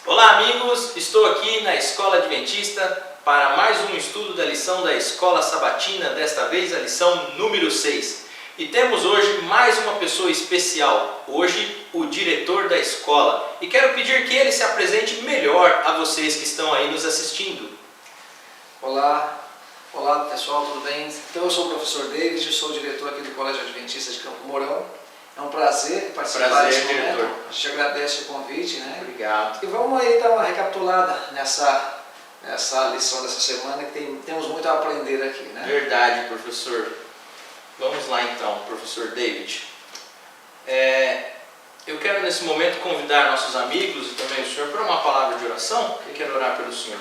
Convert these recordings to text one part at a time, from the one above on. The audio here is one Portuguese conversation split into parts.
Olá amigos, estou aqui na Escola Adventista para mais um estudo da lição da Escola Sabatina, desta vez a lição número 6. E temos hoje mais uma pessoa especial, hoje o diretor da escola. E quero pedir que ele se apresente melhor a vocês que estão aí nos assistindo. Olá pessoal, tudo bem? Então eu sou o professor David, eu sou o diretor aqui do Colégio Adventista de Campo Mourão. É um prazer participar desse momento. Diretor. A gente agradece o convite, né? Obrigado. E vamos aí dar uma recapitulada nessa lição dessa semana, que temos muito a aprender aqui, né? Verdade, professor. Vamos lá então, professor David. Eu quero nesse momento convidar nossos amigos e também o senhor para uma palavra de oração. Eu quero orar pelo senhor.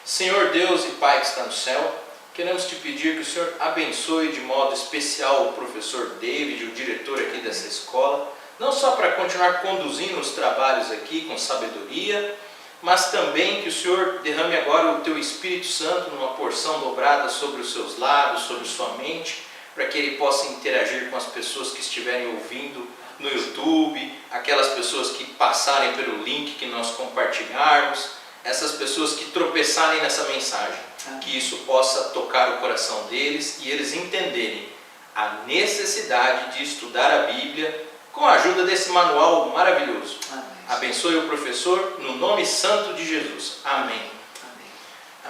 Senhor Deus e Pai que está no céu, queremos te pedir que o Senhor abençoe de modo especial o professor David, o diretor aqui dessa escola, não só para continuar conduzindo os trabalhos aqui com sabedoria, mas também que o Senhor derrame agora o teu Espírito Santo numa porção dobrada sobre os seus lábios, sobre sua mente, para que ele possa interagir com as pessoas que estiverem ouvindo no YouTube, aquelas pessoas que passarem pelo link que nós compartilharmos, essas pessoas que tropeçarem nessa mensagem, que isso possa tocar o coração deles e eles entenderem a necessidade de estudar a Bíblia com a ajuda desse manual maravilhoso. Amém. Abençoe o professor no nome santo de Jesus. Amém.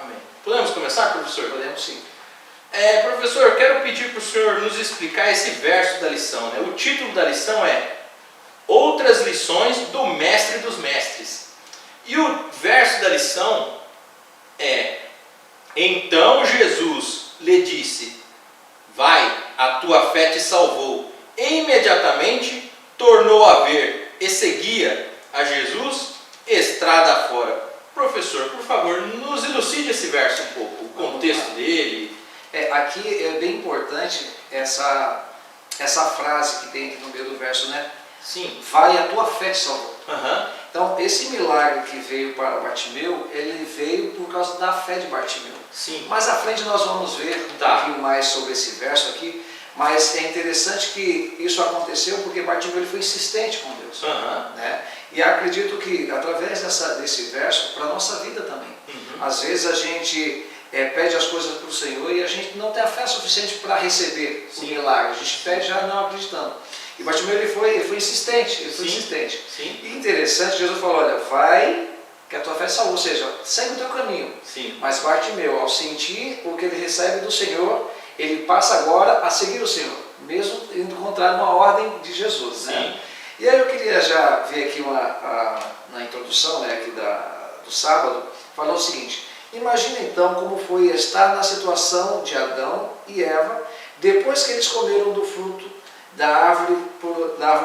Amém. Podemos começar, professor? Podemos sim. Professor, eu quero pedir para o senhor nos explicar esse verso da lição, né? O título da lição é Outras lições do Mestre dos Mestres. E o verso da lição é: Então Jesus lhe disse, vai, a tua fé te salvou. E imediatamente tornou a ver e seguia a Jesus estrada fora. Professor, por favor, nos elucide esse verso um pouco, o contexto dele. Aqui é bem importante essa frase que tem aqui no meio do verso, né? Sim. Vai, a tua fé te salvou. Uhum. Então, esse milagre que veio para Bartimeu, ele veio por causa da fé de Bartimeu. Sim. Mais à frente nós vamos ver um pouquinho mais sobre esse verso aqui, mas é interessante que isso aconteceu porque Bartimeu ele foi insistente com Deus. Né? E acredito que através desse verso, para a nossa vida também. Às vezes a gente pede as coisas para o Senhor e a gente não tem a fé suficiente para receber o milagre. A gente pede já não acreditando. E Bartimeu ele foi insistente, insistente. Sim. E interessante, Jesus falou, olha, vai que a tua fé salvou, ou seja, segue o teu caminho. Sim. Mas Bartimeu, ao sentir o que ele recebe do Senhor, ele passa agora a seguir o Senhor, mesmo indo contrário a uma ordem de Jesus. Né? E aí eu queria já ver aqui na introdução, né, aqui do sábado, falando o seguinte: imagina então como foi estar na situação de Adão e Eva, depois que eles comeram do fruto da árvore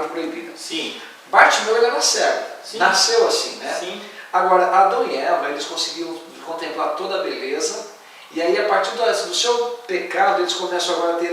proibida. Sim. Bartimeu ele era cego, nasceu assim, né? Sim. Agora, Adão e Eva, eles conseguiram contemplar toda a beleza, e aí a partir do seu pecado, eles começam agora a ter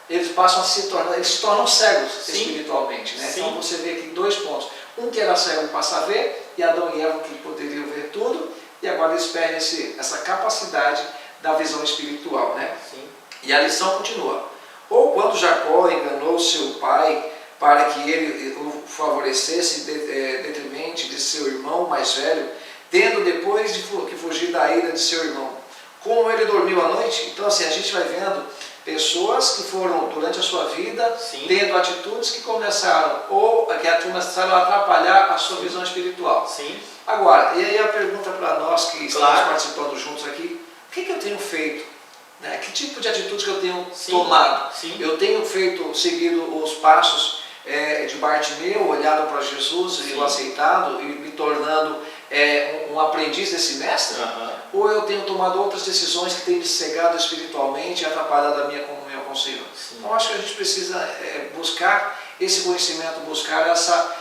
eles passam a eles se tornam cegos espiritualmente, né? Então você vê aqui 2 pontos, um que era cego passa a ver, e Adão e Eva que poderiam ver tudo, e agora eles perdem essa capacidade da visão espiritual, né? Sim. E a lição continua. Ou quando Jacó enganou seu pai para que ele o favorecesse detrimente de seu irmão mais velho, tendo depois que fugir da ira de seu irmão, como ele dormiu à noite. Então assim, a gente vai vendo pessoas que foram durante a sua vida tendo atitudes que começaram a atrapalhar a sua visão espiritual. Sim. Agora, e aí a pergunta para nós que estamos participando juntos aqui: o que eu tenho feito? Né? Que tipo de atitude que eu tenho tomado? Eu tenho seguido os passos de Bartimeu, olhado para Jesus e o aceitado e me tornando um aprendiz desse mestre? Ou eu tenho tomado outras decisões que têm me cegado espiritualmente e atrapalhado a minha comunhão com o Senhor? Então acho que a gente precisa buscar esse conhecimento, buscar essa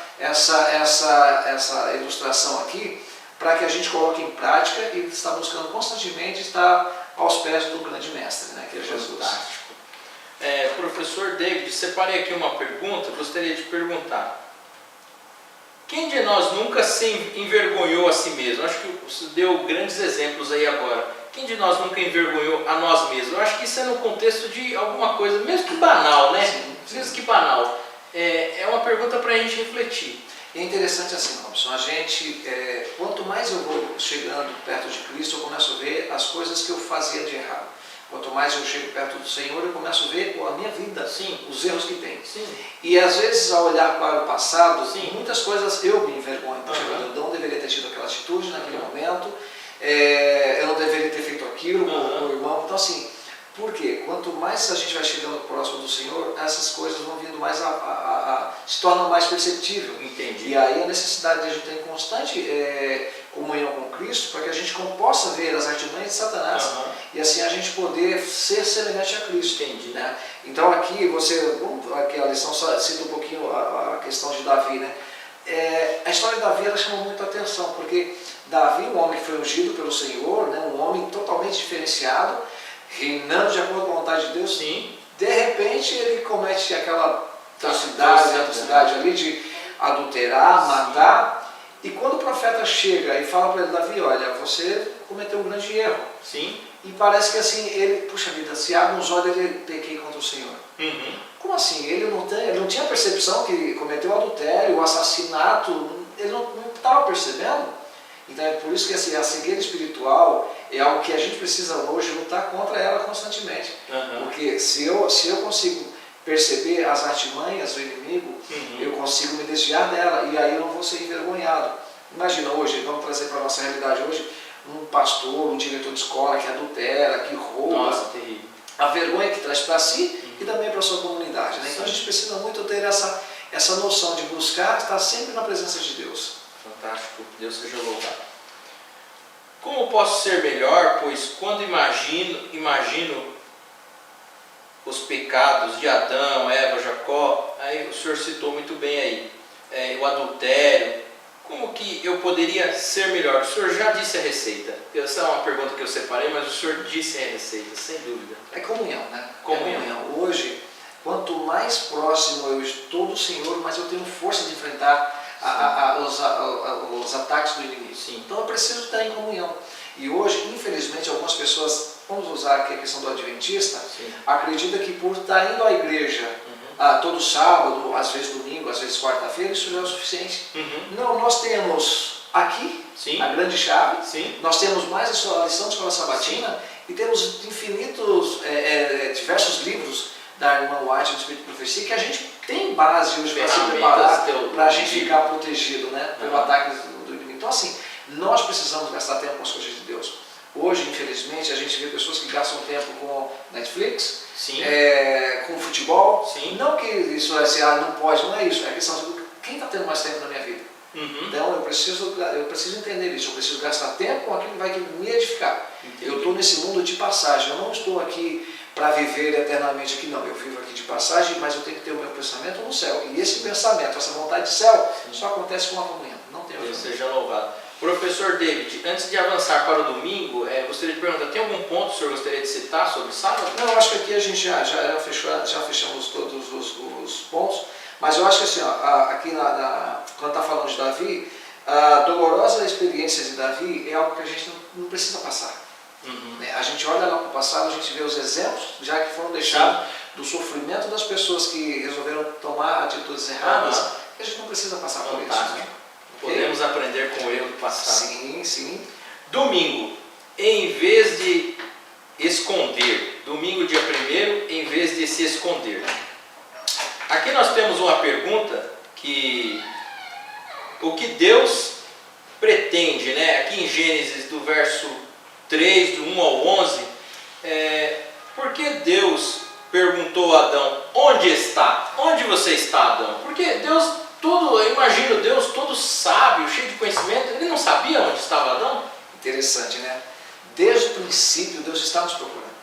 ilustração aqui, para que a gente coloque em prática e está buscando constantemente estar aos pés do grande mestre, né, que é Jesus. Fantástico. Professor David, separei aqui uma pergunta, gostaria de perguntar. Quem de nós nunca se envergonhou a si mesmo? Acho que você deu grandes exemplos aí agora. Quem de nós nunca envergonhou a nós mesmos? Eu acho que isso é no contexto de alguma coisa, mesmo que banal, né? Mesmo que banal. É uma pergunta para a gente refletir. E é interessante assim, Robson, a gente, quanto mais mais eu vou chegando perto de Cristo, eu começo a ver as coisas que eu fazia de errado. Quanto mais eu chego perto do Senhor, eu começo a ver a minha vida, Sim. os erros que tem. Sim. E às vezes, ao olhar para o passado, Sim. muitas coisas eu me envergonho. Eu não deveria ter tido aquela atitude naquele momento, eu não deveria ter feito aquilo com o meu irmão. Então assim, por quê? Quanto mais a gente vai chegando próximo do Senhor, essas coisas vão vindo mais se tornam mais perceptível. Entendi. E aí a necessidade de a gente ter constante comunhão com Cristo, para que a gente possa ver as artimanhas de Satanás e assim a gente poder ser semelhante a Cristo. Entendi. Né? Então aqui aqui a lição só cita um pouquinho a questão de Davi, né? A história de Davi ela chama muito a atenção, porque Davi, um homem que foi ungido pelo Senhor, né? Um homem totalmente diferenciado, reinando de acordo com a vontade de Deus. Sim. De repente ele comete aquela atrocidade ali de adulterar, matar. E quando o profeta chega e fala para ele, Davi, olha, você cometeu um grande erro. Sim. E parece que assim, ele, puxa vida, se abre uns olhos, ele pequei contra o Senhor. Como assim? Ele não tinha percepção que cometeu o adultério, o assassinato, ele não estava percebendo. Então é por isso que assim, a cegueira espiritual é algo que a gente precisa hoje lutar contra ela constantemente. Porque se eu consigo perceber as artimanhas do inimigo, eu consigo me desviar dela e aí eu não vou ser envergonhado. Imagina hoje, vamos trazer para a nossa realidade hoje, um pastor, um diretor de escola que adultera, que rouba. Nossa, terrível. A vergonha que traz para si e também para a sua comunidade. Né? Então a gente precisa muito ter essa noção de buscar estar sempre na presença de Deus. Fantástico, Deus seja louvado. Como posso ser melhor, pois quando imagino os pecados de Adão, Eva, Jacó, aí o senhor citou muito bem aí, o adultério, como que eu poderia ser melhor? O senhor já disse a receita, essa é uma pergunta que eu separei, mas o senhor disse a receita, sem dúvida. É comunhão, né? Comunhão. Hoje, quanto mais próximo eu estou do Senhor, mais eu tenho força de enfrentar os ataques do inimigo. Sim. Então eu preciso estar em comunhão. E hoje, infelizmente, algumas pessoas, vamos usar aqui a questão do adventista, acreditam que por estar indo à igreja todo sábado, às vezes domingo, às vezes quarta-feira, isso já é o suficiente. Não, nós temos aqui a grande chave, nós temos mais a lição de escola sabatina e temos infinitos, diversos livros da irmã White do Espírito de Profecia que a gente tem base hoje para se preparar, para a gente ficar protegido, né, pelo ataque do inimigo. Então assim, nós precisamos gastar tempo com as coisas de Deus. Hoje, infelizmente, a gente vê pessoas que gastam tempo com Netflix, com futebol. Não que isso é assim, não pode, não é isso. É a questão de quem está tendo mais tempo na minha vida. Então eu preciso entender isso. Eu preciso gastar tempo com aquilo que vai me edificar. Eu estou nesse mundo de passagem. Eu não estou aqui para viver eternamente aqui, não. Eu vivo aqui de passagem, mas eu tenho que ter o meu pensamento no céu. E esse pensamento, essa vontade de céu, só acontece com a comunhão. Não tem outra. Deus seja louvado. Professor David, antes de avançar para o domingo, gostaria de perguntar, tem algum ponto que o senhor gostaria de citar sobre sábado? Não, eu acho que aqui a gente já fechamos todos os pontos, mas eu acho que assim, aqui quando está falando de Davi, a dolorosa experiência de Davi é algo que a gente não precisa passar. A gente olha lá para o passado, a gente vê os exemplos, já que foram deixados do sofrimento das pessoas que resolveram tomar atitudes erradas, a gente não precisa passar por isso. Né? Podemos aprender com o erro do passado. Sim. Domingo, em vez de esconder. Domingo, dia 1º, em vez de se esconder. Aqui nós temos uma pergunta que... O que Deus pretende, né? Aqui em Gênesis, do verso 3, do 1 ao 11, por que Deus perguntou a Adão, onde está? Onde você está, Adão? Porque Deus... eu imagino Deus todo sábio, cheio de conhecimento, ele não sabia onde estava Adão? Interessante, né? Desde o princípio, Deus está nos procurando.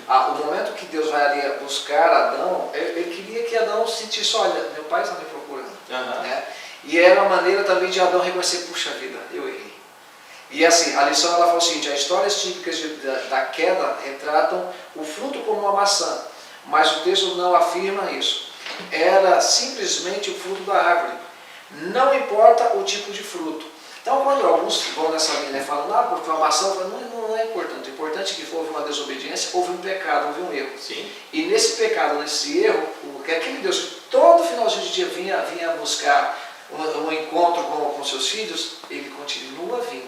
O momento que Deus vai ali buscar Adão, ele queria que Adão sentisse, olha, meu pai está me procurando. Né? E era uma maneira também de Adão reconhecer, puxa vida, eu errei. E assim, a lição ela fala o seguinte, as histórias típicas da queda retratam o fruto como uma maçã, mas o texto não afirma isso. Era simplesmente o fruto da árvore. Não importa o tipo de fruto. Então, quando alguns vão nessa linha falando, porque uma maçã, não é importante. O importante é que houve uma desobediência, houve um pecado, houve um erro. E nesse pecado, nesse erro, aquele Deus que todo finalzinho de dia vinha buscar um encontro com seus filhos, ele continua vindo.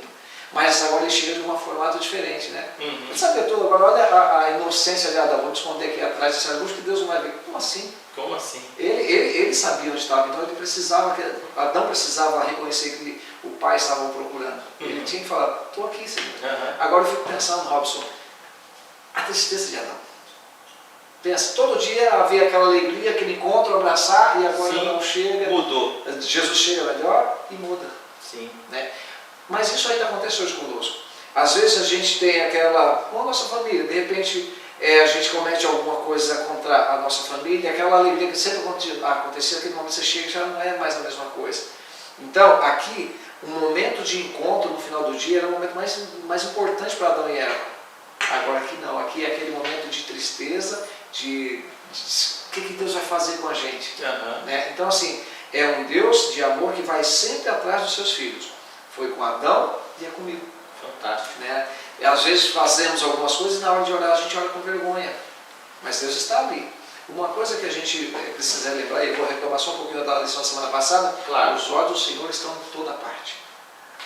mas agora ele chega de um formato diferente, né? Ele sabia tudo, agora olha a inocência de Adão, vou te esconder aqui atrás desse arbusto que Deus não vai ver. Como assim? Como assim? Ele sabia onde estava, então Adão precisava reconhecer que o pai estava o procurando. Ele tinha que falar, estou aqui, Senhor. Agora eu fico pensando, Robson, a tristeza de Adão. Pensa, todo dia havia aquela alegria, aquele encontro, abraçar, e agora não chega. Mudou. Jesus chega melhor e muda. Sim. Né? Mas isso ainda acontece hoje conosco. Às vezes a gente tem aquela, com a nossa família, de repente a gente comete alguma coisa contra a nossa família, aquela alegria que sempre acontecia, aquele momento você chega e já não é mais a mesma coisa. Então, aqui, um momento de encontro no final do dia era o momento mais importante para Adão e Eva. Agora aqui não, aqui é aquele momento de tristeza, de o que Deus vai fazer com a gente. Né? Então assim, é um Deus de amor que vai sempre atrás dos seus filhos. Foi com Adão e é comigo. Fantástico. Né? E às vezes fazemos algumas coisas e na hora de orar a gente ora com vergonha. Mas Deus está ali. Uma coisa que a gente precisa lembrar, e eu vou reclamar só um pouquinho da lição da semana passada, claro. Os olhos do Senhor estão em toda parte.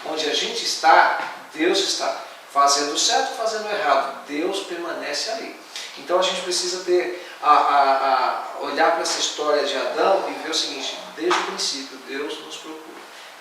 Onde a gente está, Deus está. Fazendo certo, fazendo errado, Deus permanece ali. Então a gente precisa ter olhar para essa história de Adão e ver o seguinte, desde o princípio Deus nos procura.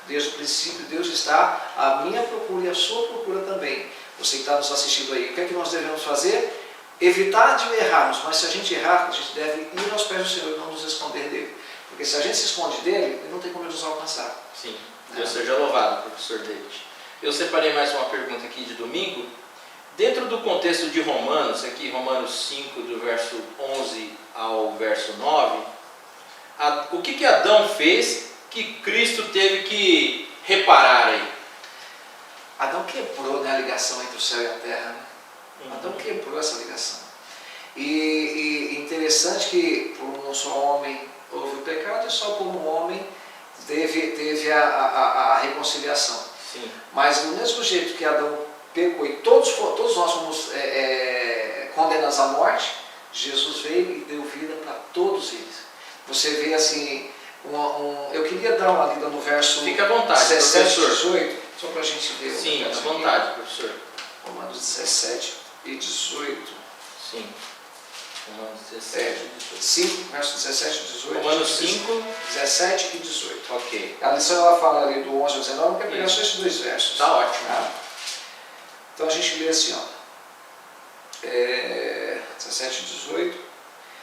Desde o princípio Deus está à minha procura e à sua procura também. Você que está nos assistindo aí, o que é que nós devemos fazer? Evitar de errarmos, mas se a gente errar, a gente deve ir aos pés do Senhor e não nos esconder dele. Porque se a gente se esconde dele, ele não tem como nos alcançar. Sim, Deus seja louvado, professor David. Eu separei mais uma pergunta aqui de domingo. Dentro do contexto de Romanos, aqui Romanos 5, do verso 11 ao verso 9, o que Adão fez que Cristo teve que reparar aí? Adão quebrou, né, a ligação entre o céu e a terra. Né? Adão quebrou essa ligação. E interessante que por um só homem houve o pecado e só por um homem teve a reconciliação. Sim. Mas do mesmo jeito que Adão pecou e todos nós fomos condenados à morte, Jesus veio e deu vida para todos eles. Você vê assim, eu queria dar uma lida no verso Fica à vontade, 17 e professor. 18, só para a gente ver. Sim, à vontade, professor. Romanos 17 e 18. Sim. Romanos 17 e 18. 5, verso 17 e 18. Romanos 5, 17 e 18. Ok. A lição ela fala ali do 11 ao 19, eu quero pegar só esses dois versos. Está ótimo. Tá? Então a gente lê assim, ó. 17 e 18.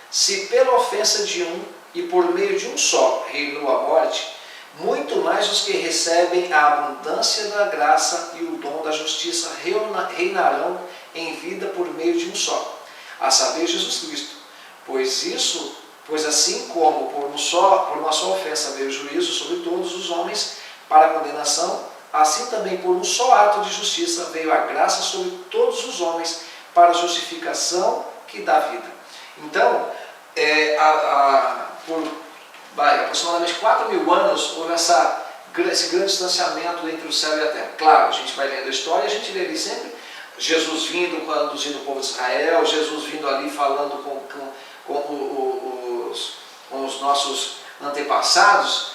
Se pela ofensa de um e por meio de um só reinou a morte, muito mais os que recebem a abundância da graça e o dom da justiça reinarão em vida por meio de um só, a saber, Jesus Cristo. Pois assim como por uma só ofensa veio o juízo sobre todos os homens para a condenação, assim também por um só ato de justiça veio a graça sobre todos os homens para a justificação que dá vida. Então, por aproximadamente 4.000 anos houve esse grande distanciamento entre o céu e a terra. Claro, a gente vai lendo a história, a gente vê ali sempre Jesus vindo, conduzindo o povo de Israel, Jesus vindo ali falando com os nossos antepassados.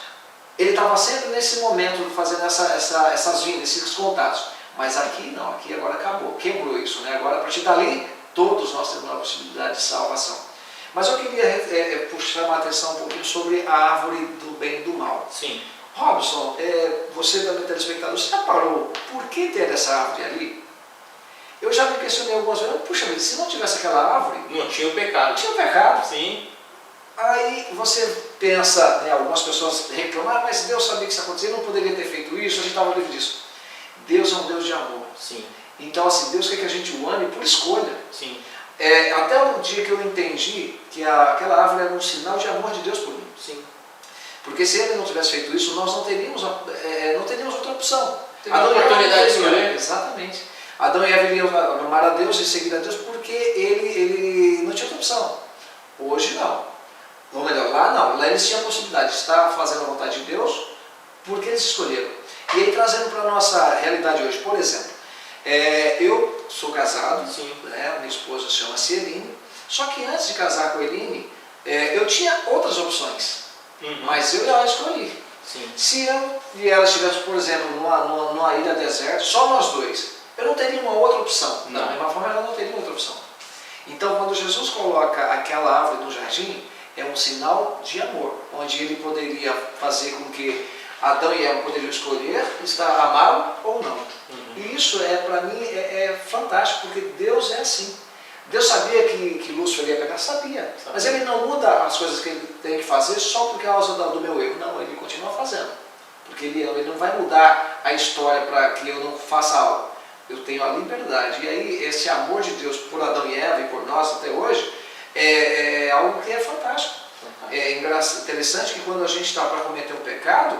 Ele estava sempre nesse momento fazendo essas vindas, esses contatos. Mas aqui não, aqui agora acabou, quebrou isso. Né? Agora, a partir dali, todos nós temos uma possibilidade de salvação. Mas eu queria chamar a atenção um pouquinho sobre a árvore do bem e do mal. Sim. Robson, você também telespectador, você já parou por que ter essa árvore ali? Eu já me questionei algumas vezes, puxa vida, se não tivesse aquela árvore... Não tinha o pecado. Não tinha o pecado. Sim. Aí você pensa, né, algumas pessoas reclamam, mas Deus sabia que isso acontecia, não poderia ter feito isso, a gente estava livre disso. Deus é um Deus de amor. Sim. Então, assim, Deus quer que a gente o ame por escolha. Sim. Até o dia que eu entendi que aquela árvore era um sinal de amor de Deus por mim. Sim. Porque se ele não tivesse feito isso, nós não teríamos outra opção. Teria a oportunidade de escolher. Exatamente. Adão e Eva iriam amar a Deus e seguir a Deus porque ele não tinha outra opção. Hoje não. Ou melhor, lá não. Lá eles tinham a possibilidade de estar fazendo a vontade de Deus porque eles escolheram. E aí trazendo para a nossa realidade hoje, por exemplo, eu sou casado, né, minha esposa chama-se Eline, só que antes de casar com a Eline, eu tinha outras opções, mas eu e ela escolhi. Sim. Se eu e ela estivéssemos, por exemplo, numa ilha deserta, só nós dois, eu não teria uma outra opção. Não. Da mesma forma, ela não teria outra opção. Então, quando Jesus coloca aquela árvore no jardim, é um sinal de amor, onde ele poderia fazer com que Adão e Eva poderiam escolher estar amá-lo ou não. E isso, para mim, é fantástico, porque Deus é assim. Deus sabia que Lúcifer ia pegar? Sabia. Mas ele não muda as coisas que ele tem que fazer só por causa do meu erro. Não, ele continua fazendo. Porque ele não vai mudar a história para que eu não faça algo. Eu tenho a liberdade. E aí, esse amor de Deus por Adão e Eva e por nós até hoje, é algo que é fantástico. É interessante que quando a gente está para cometer um pecado,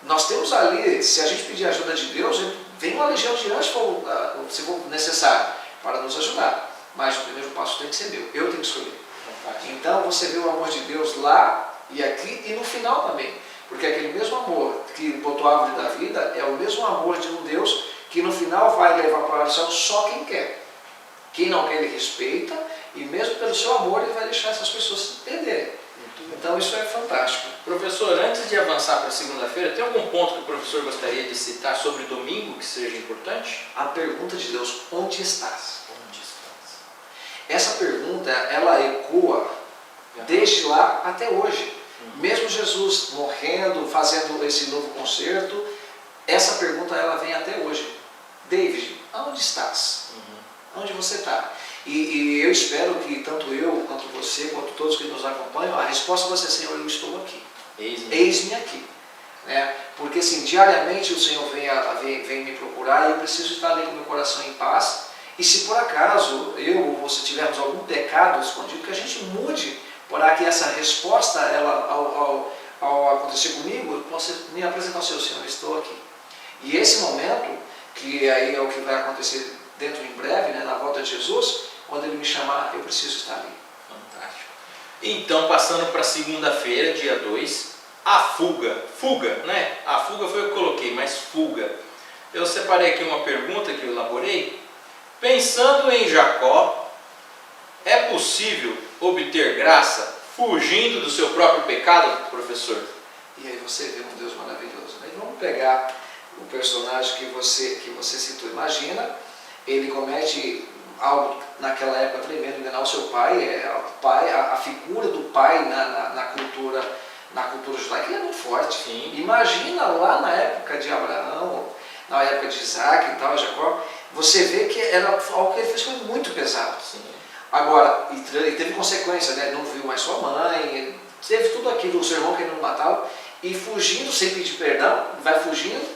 nós temos ali, se a gente pedir a ajuda de Deus, vem uma legião de anjos se for necessário, para nos ajudar. Mas o primeiro passo tem que ser meu, eu tenho que escolher. Então você vê o amor de Deus lá e aqui e no final também. Porque aquele mesmo amor que botou a árvore da vida é o mesmo amor de um Deus que no final vai levar para o céu só quem quer. Quem não quer, ele respeita, e mesmo pelo seu amor ele vai deixar essas pessoas se perderem. Então isso é fantástico. Professor, antes de avançar para segunda-feira, tem algum ponto que o professor gostaria de citar sobre domingo que seja importante? A pergunta de Deus, onde estás? Onde estás? Essa pergunta, ela ecoa desde lá até hoje. Mesmo Jesus morrendo, fazendo esse novo concerto, essa pergunta ela vem até hoje. David, aonde estás? Onde você está? E eu espero que tanto eu, quanto você, quanto todos que nos acompanham, a resposta vai ser, Senhor, eu estou aqui. Eis-me aqui. Né? Porque assim, diariamente o Senhor vem me procurar e eu preciso estar ali com meu coração em paz. E se por acaso eu ou você tivermos algum pecado escondido, que a gente mude para que essa resposta, ao acontecer comigo, eu possa me apresentar ao Senhor, eu estou aqui. E esse momento, que aí é o que vai acontecer dentro em breve, né, na volta de Jesus, quando ele me chamar, eu preciso estar ali. Fantástico. Então, passando para segunda-feira, dia 2, a fuga. Fuga, né? A fuga foi o que eu coloquei, mas fuga. Eu separei aqui uma pergunta que eu elaborei. Pensando em Jacó, é possível obter graça fugindo do seu próprio pecado, professor? E aí você vê um Deus maravilhoso. Né? Vamos pegar o personagem que você citou. Imagina, ele comete algo naquela época tremendo, enganar o seu pai, a figura do pai na cultura judaica é muito forte. Sim. Imagina lá na época de Abraão, na época de Isaac e tal, Jacó, você vê que era algo que ele fez foi muito pesado. Sim. Agora, ele teve consequência, né? Não viu mais sua mãe, teve tudo aquilo, o seu irmão querendo matá-lo, e fugindo sem pedir perdão, vai fugindo,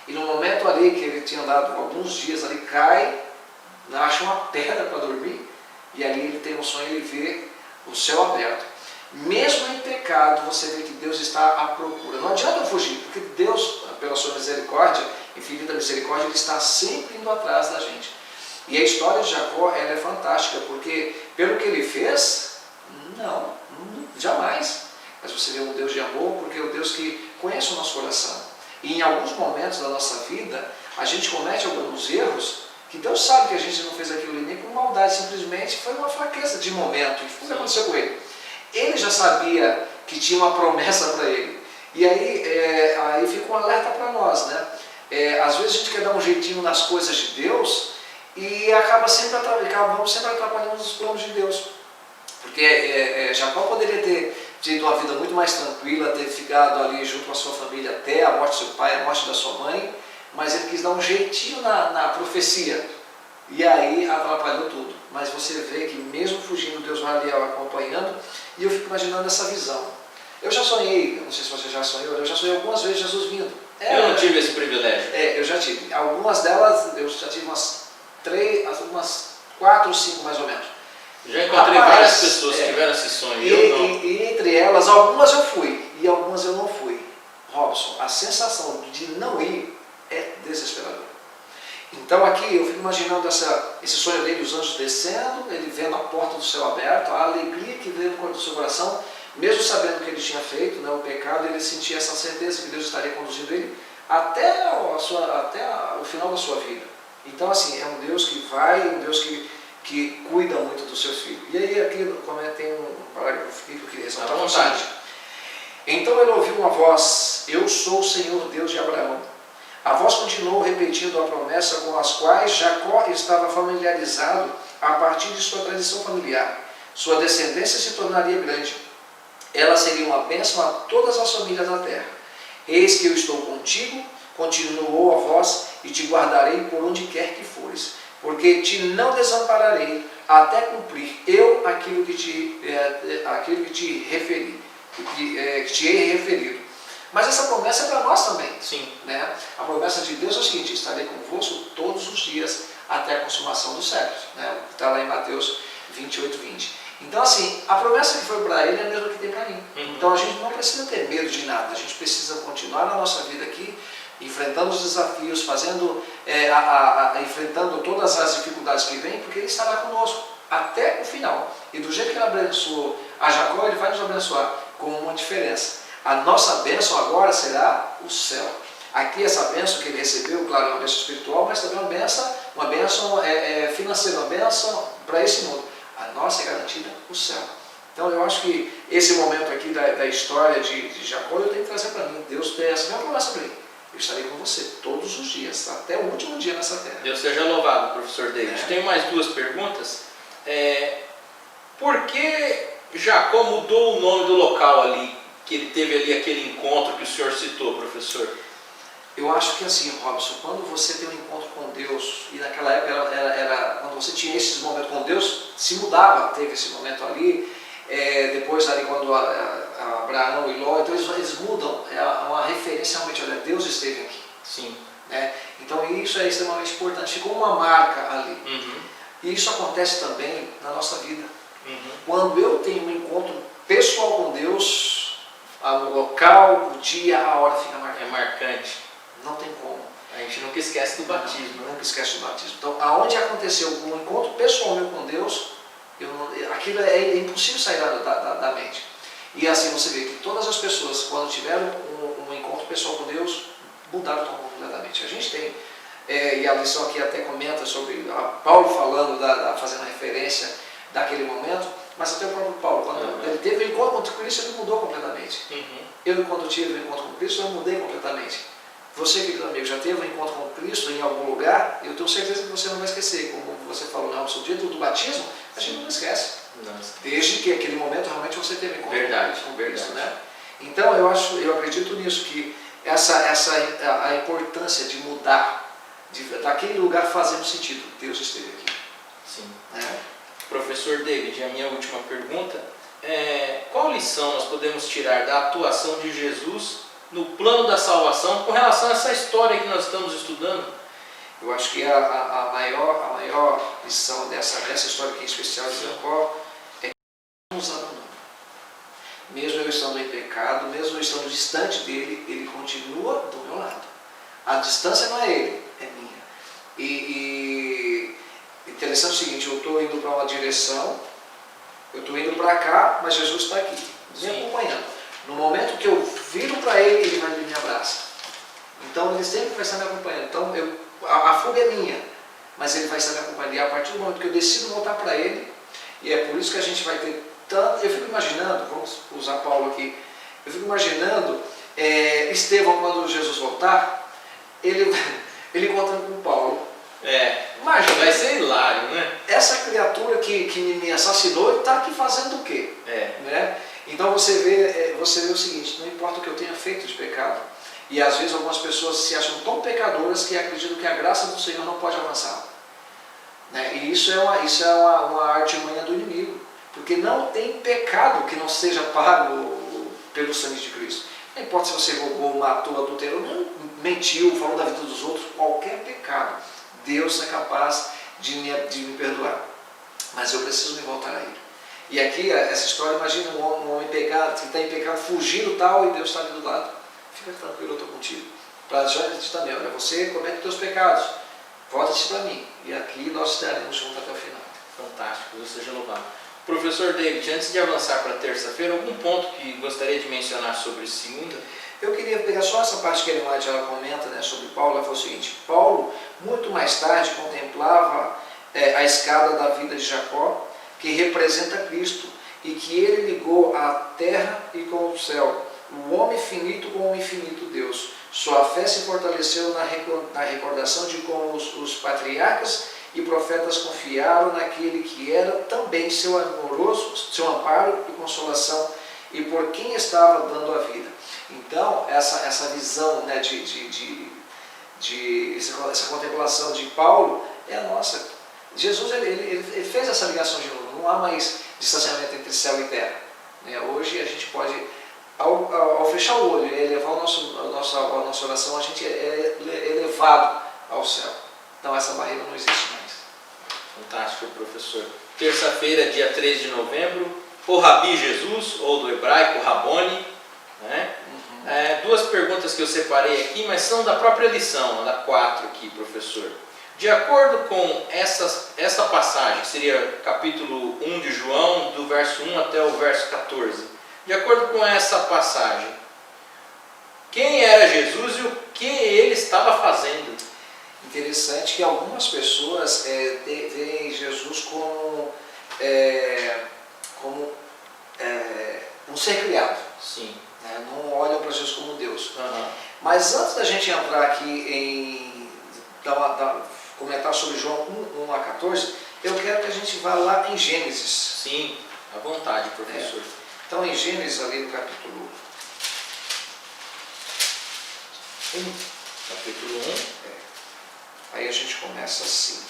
e no momento ali que ele tinha andado alguns dias ali, cai, acha uma pedra para dormir, e ali ele tem um sonho, ele vê o céu aberto. Mesmo em pecado, você vê que Deus está à procura. Não adianta eu fugir, porque Deus, pela sua misericórdia, infinita misericórdia, Ele está sempre indo atrás da gente. E a história de Jacó, ela é fantástica, porque pelo que ele fez, não, jamais. Mas você vê um Deus de amor, porque é o Deus que conhece o nosso coração. E em alguns momentos da nossa vida, a gente comete alguns erros, que Deus sabe que a gente não fez aquilo nem por maldade, simplesmente foi uma fraqueza de momento. E foi o que aconteceu com ele. Ele já sabia que tinha uma promessa para ele. E aí fica um alerta para nós, né? Às vezes a gente quer dar um jeitinho nas coisas de Deus e acabamos sempre atrapalhando os planos de Deus. Porque Jacó poderia ter tido uma vida muito mais tranquila, ter ficado ali junto com a sua família até a morte do seu pai, a morte da sua mãe, mas ele quis dar um jeitinho na profecia. E aí atrapalhou tudo. Mas você vê que mesmo fugindo, Deus vai ali acompanhando. E eu fico imaginando essa visão. Eu já sonhei, não sei se você já sonhou, eu já sonhei algumas vezes Jesus vindo. Eu não tive esse privilégio. Eu já tive. Algumas delas, eu já tive umas 4 ou 5 mais ou menos. Já encontrei várias pessoas que tiveram esse sonho. E entre elas, algumas eu fui e algumas eu não fui. Robson, a sensação de não ir é desesperadora. Então aqui eu fico imaginando esse sonho dele, os anjos descendo, ele vendo a porta do céu aberta, a alegria que veio no seu coração, mesmo sabendo o que ele tinha feito, né, o pecado, ele sentia essa certeza que Deus estaria conduzindo ele até o final da sua vida. Então assim, é um Deus que vai, um Deus que cuida muito dos seus filhos. E aí aqui tem um parágrafo que eu queria ressaltar à vontade. Então ele ouviu uma voz: eu sou o Senhor Deus de Abraão, A voz continuou repetindo a promessa com as quais Jacó estava familiarizado a partir de sua tradição familiar. Sua descendência se tornaria grande. Ela seria uma bênção a todas as famílias da terra. Eis que eu estou contigo, continuou a voz, e te guardarei por onde quer que fores, porque te não desampararei até cumprir eu aquilo que te referi, que te hei referido. Mas essa promessa é para nós também. Sim. Né? A promessa de Deus é o seguinte: estarei convosco todos os dias até a consumação dos séculos. Né? Está lá em Mateus 28, 20. Então, assim, a promessa que foi para ele é a mesma que tem para mim. Então, a gente não precisa ter medo de nada. A gente precisa continuar na nossa vida aqui, enfrentando os desafios, enfrentando todas as dificuldades que vêm, porque Ele estará conosco até o final. E do jeito que Ele abençoou a Jacó, Ele vai nos abençoar com uma diferença. A nossa bênção agora será o céu. Aqui essa bênção que ele recebeu, claro, é uma bênção espiritual, mas também uma bênção financeira, uma bênção para esse mundo. A nossa é garantida o céu. Então eu acho que esse momento aqui da história de Jacó, eu tenho que trazer para mim. Deus tem essa mesma promessa para ele. Eu estarei com você todos os dias, até o último dia nessa terra. Deus seja louvado, professor David. Tenho mais duas perguntas. Por que Jacó mudou o nome do local ali, que ele teve ali aquele encontro que o senhor citou, professor? Eu acho que assim, Robson, quando você tem um encontro com Deus, e naquela época quando você tinha esses momentos com Deus, se mudava, teve esse momento ali, depois ali quando Abraão e Ló, então eles mudam, é uma referência realmente, olha, Deus esteve aqui. Sim. Né? Então isso é extremamente importante, ficou uma marca ali. E isso acontece também na nossa vida. Quando eu tenho um encontro pessoal com Deus, o local, o dia, a hora fica marcado. É marcante. Não tem como. A gente nunca esquece do batismo. Nunca esquece do batismo. Então, aonde aconteceu um encontro pessoal meu com Deus, aquilo é impossível sair da mente. E assim você vê que todas as pessoas, quando tiveram um encontro pessoal com Deus, mudaram completamente. A gente tem, e a lição aqui até comenta sobre Paulo falando, fazendo referência daquele momento, mas até o próprio Paulo, quando ele teve um encontro com Cristo, ele mudou completamente. Eu, quando tive um encontro com Cristo, eu mudei completamente. Você, querido amigo, já teve um encontro com Cristo em algum lugar? Eu tenho certeza que você não vai esquecer. Como você falou no seu dia do batismo, a gente não esquece. Desde que aquele momento realmente você teve um encontro com Cristo. Né? Então eu acredito nisso, que a importância de mudar, daquele lugar fazendo sentido. Deus esteve aqui. Sim. Professor David, a minha última pergunta qual lição nós podemos tirar da atuação de Jesus no plano da salvação com relação a essa história que nós estamos estudando? Eu acho que a maior lição dessa história aqui especial de Jacó é que não nos abandona. Mesmo eu estando em pecado, mesmo eu estando distante dele, ele continua do meu lado. A distância não é ele, é minha. E interessante o seguinte, eu estou indo para uma direção, eu estou indo para cá, mas Jesus está aqui, me acompanhando. No momento que eu viro para ele, ele vai me abraçar. Então ele sempre vai estar me acompanhando. Então a fuga é minha, mas ele vai estar me acompanhando. E a partir do momento que eu decido voltar para ele, e é por isso que a gente vai ter tanto. Eu fico imaginando, vamos usar Paulo aqui, eu fico imaginando Estevão, quando Jesus voltar, ele encontrando com Paulo. Imagina, vai ser hilário, né? Essa criatura que me assassinou está aqui fazendo o quê? Né? Então você vê o seguinte, não importa o que eu tenha feito de pecado, e às vezes algumas pessoas se acham tão pecadoras que acreditam que a graça do Senhor não pode avançar. Né? E isso é uma artimanha do inimigo, porque não tem pecado que não seja pago pelo sangue de Cristo. Não importa se você roubou, matou, adulterou, mentiu, falou da vida dos outros, qualquer pecado, Deus é capaz de me perdoar. Mas eu preciso me voltar a Ele. E aqui, essa história, imagina um homem pecado, que está em pecado, fugindo tal, e Deus está ali do lado. Fica tranquilo, eu estou contigo. Para já dizer também, olha, você comete os teus pecados, volta-se para mim. E aqui nós estaremos juntos até o final. Fantástico, Deus seja louvado. Professor David, antes de avançar para terça-feira, algum ponto que gostaria de mencionar sobre segunda? Eu queria pegar só essa parte que ela comenta, né, sobre Paulo. Ela falou o seguinte: Paulo, muito mais tarde, contemplava a escada da vida de Jacó, que representa Cristo, e que ele ligou a terra e com o céu, o homem finito com o infinito Deus. Sua fé se fortaleceu na recordação de como os patriarcas e profetas confiaram naquele que era também seu amparo e consolação, e por quem estava dando a vida. Então, essa visão, né, essa contemplação de Paulo é a nossa. Jesus ele fez essa ligação de novo, não há mais distanciamento entre céu e terra. Né? Hoje a gente pode, ao fechar o olho e elevar a nossa oração, a gente é elevado ao céu. Então essa barreira não existe mais. Fantástico, professor. Terça-feira, dia 3 de novembro, o Rabi Jesus, ou do hebraico Rabone, né? Duas perguntas que eu separei aqui, mas são da própria lição, da 4 aqui, professor. De acordo com essa passagem, seria capítulo 1 de João, do verso 1 até o verso 14. De acordo com essa passagem, quem era Jesus e o que ele estava fazendo? Interessante que algumas pessoas veem Jesus como um ser criado. Sim. Né? Não olham para Jesus como Deus. Uhum. Mas antes da gente entrar aqui em comentar sobre João 1 a 14, eu quero que a gente vá lá em Gênesis. Sim, à vontade, professor. Então em Gênesis, ali no capítulo 1. Capítulo 1. Aí a gente começa assim.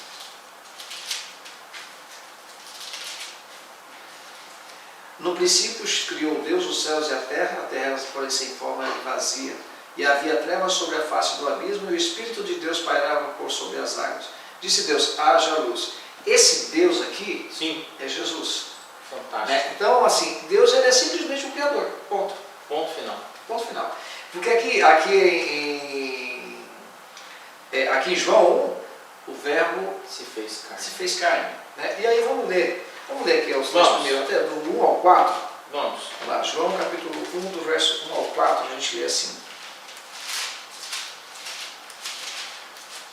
No princípio criou Deus os céus e a terra porém sem forma e vazia. E havia trevas sobre a face do abismo, e o Espírito de Deus pairava por sobre as águas. Disse Deus, haja luz. Esse Deus aqui, sim, é Jesus. Fantástico. Né? Então, assim, Deus ele é simplesmente um Criador. Ponto. Ponto final. Ponto final. Porque aqui em João 1, o verbo se fez carne. Né? E aí vamos ler aqui os primeiros, até do 1 ao 4. Vamos lá, João capítulo 1, do verso 1 ao 4, a gente lê assim.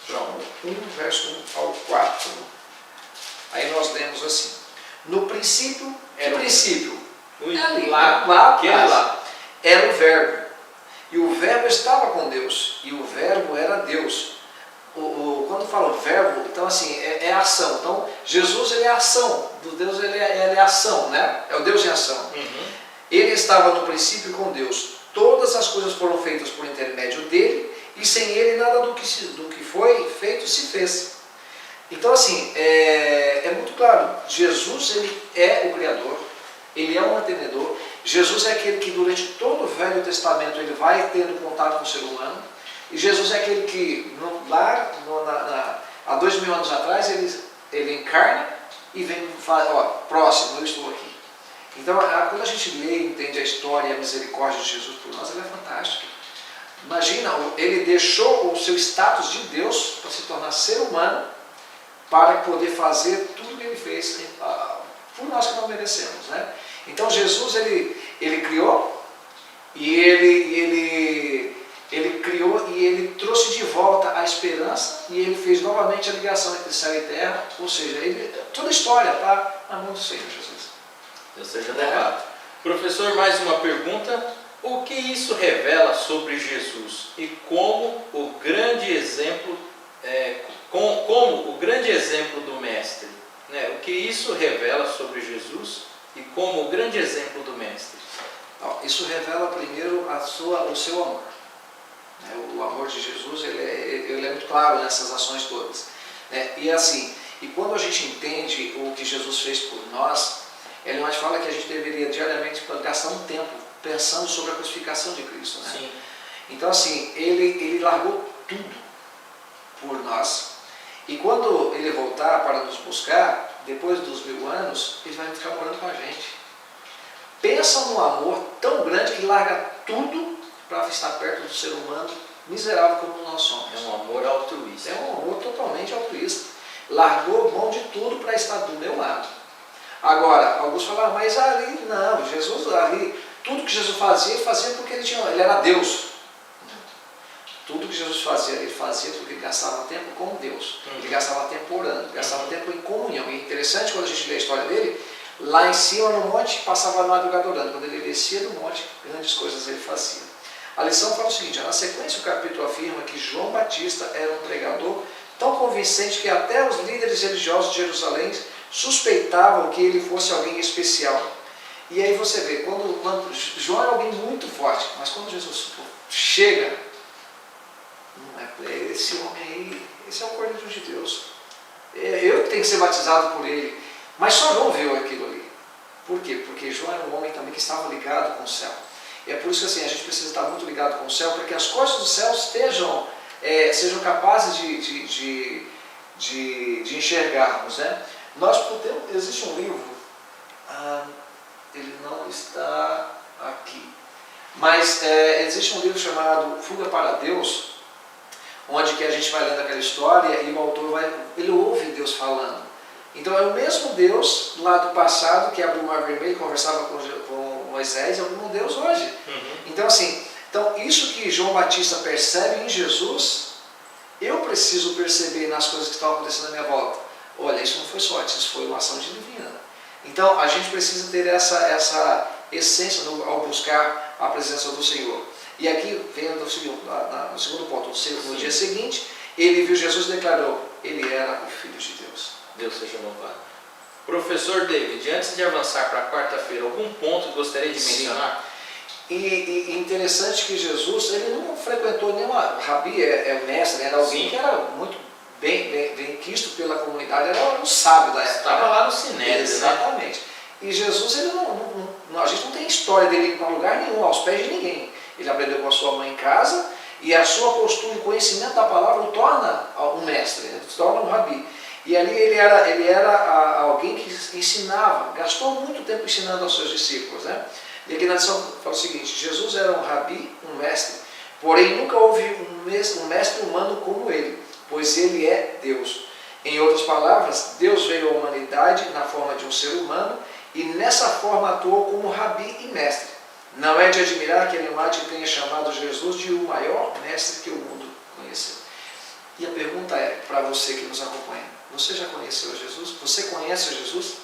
João 1, verso 1 ao 4. Aí nós lemos assim. No princípio, era o princípio. Lá, era o verbo. E o verbo estava com Deus. E o verbo era Deus. Quando fala verbo, então assim, é ação. Então, Jesus ele é ação. Do Deus ele é ação, né? É o Deus em ação. Uhum. Ele estava no princípio com Deus. Todas as coisas foram feitas por intermédio dele, e sem ele nada do que foi feito se fez. Então assim, é muito claro, Jesus ele é o Criador, ele é o mantenedor. Jesus é aquele que durante todo o Velho Testamento ele vai tendo contato com o ser humano, e Jesus é aquele que há 2000 anos atrás ele encarna e vem falar, próximo, eu estou aqui. Então quando a gente lê e entende a história e a misericórdia de Jesus por nós, ela é fantástica. Imagina, ele deixou o seu status de Deus para se tornar ser humano, para poder fazer tudo o que ele fez por nós que não merecemos. Né? Então Jesus ele criou, e ele criou e ele trouxe de volta a esperança, e ele fez novamente a ligação entre céu e terra, ou seja, toda a história está na mão do Senhor Jesus. Deus seja louvado. Professor, mais uma pergunta. O que isso revela sobre Jesus e como o grande exemplo do Mestre? Né? O que isso revela sobre Jesus e como o grande exemplo do Mestre? Isso revela primeiro o seu amor. O amor de Jesus ele é muito claro nessas ações todas. E assim, e quando a gente entende o que Jesus fez por nós, ele mais fala que a gente deveria diariamente gastar um tempo pensando sobre a crucificação de Cristo. Né? Sim. Então assim, ele largou tudo por nós, e quando ele voltar para nos buscar, depois dos 1000 anos, ele vai ficar morando com a gente. Pensa num amor tão grande que larga tudo para estar perto do ser humano miserável como nós somos. É um amor altruísta. É um amor totalmente altruísta. Largou mão de tudo para estar do meu lado. Agora, alguns falaram, mas ali não, Jesus ali, tudo que Jesus fazia, ele fazia porque ele era Deus. Tudo que Jesus fazia, ele fazia porque ele gastava tempo com Deus. Ele gastava tempo orando, gastava tempo em comunhão. E é interessante quando a gente lê a história dele, Lá em cima no monte, passava a madrugada orando. Quando ele descia do monte, grandes coisas ele fazia. A lição fala o seguinte, na sequência o capítulo afirma que João Batista era um pregador tão convincente que até os líderes religiosos de Jerusalém suspeitavam que ele fosse alguém especial. E aí você vê, quando João era alguém muito forte, mas quando Jesus chega, esse homem aí, esse é o Cordeiro de Deus. Eu tenho que ser batizado por ele. Mas só João viu aquilo ali. Por quê? Porque João era um homem também que estava ligado com o céu. E é por isso que assim, a gente precisa estar muito ligado com o céu, para que as coisas do céu sejam capazes de enxergarmos. Né? Existe um livro, ele não está aqui, mas existe um livro chamado Fuga para Deus, onde que a gente vai lendo aquela história e o autor ele ouve Deus falando. Então é o mesmo Deus lá do passado que abriu o Mar Vermelho e conversava com Moisés, é o mesmo Deus hoje. Então assim, isso que João Batista percebe em Jesus, eu preciso perceber nas coisas que estão acontecendo à minha volta. Olha, isso não foi sorte, isso foi uma ação divina. Então a gente precisa ter essa essência ao buscar a presença do Senhor. E aqui vem no segundo ponto, no dia seguinte, ele viu Jesus e declarou, ele era o Filho de Deus. Deus seja louvado. Professor David, antes de avançar para a quarta-feira, algum ponto que gostaria de mencionar? E interessante que Jesus, ele não frequentou nenhuma, Rabi é o mestre, era alguém que era muito bem quisto pela comunidade, era um sábio da época. Estava lá no Sinédrio, exatamente. Né? E Jesus, ele a gente não tem história dele em lugar nenhum, aos pés de ninguém. Ele aprendeu com a sua mãe em casa, e a sua postura e conhecimento da palavra o torna um mestre, o torna um rabi. E ali ele era alguém que ensinava, gastou muito tempo ensinando aos seus discípulos. Né? E aqui na lição fala o seguinte, Jesus era um rabi, um mestre, porém nunca houve um mestre humano como ele, pois ele é Deus. Em outras palavras, Deus veio à humanidade na forma de um ser humano e nessa forma atuou como rabi e mestre. Não é de admirar que Ellen White tenha chamado Jesus de o maior mestre que o mundo conheceu. E a pergunta é, para você que nos acompanha, você já conheceu Jesus? Você conhece Jesus?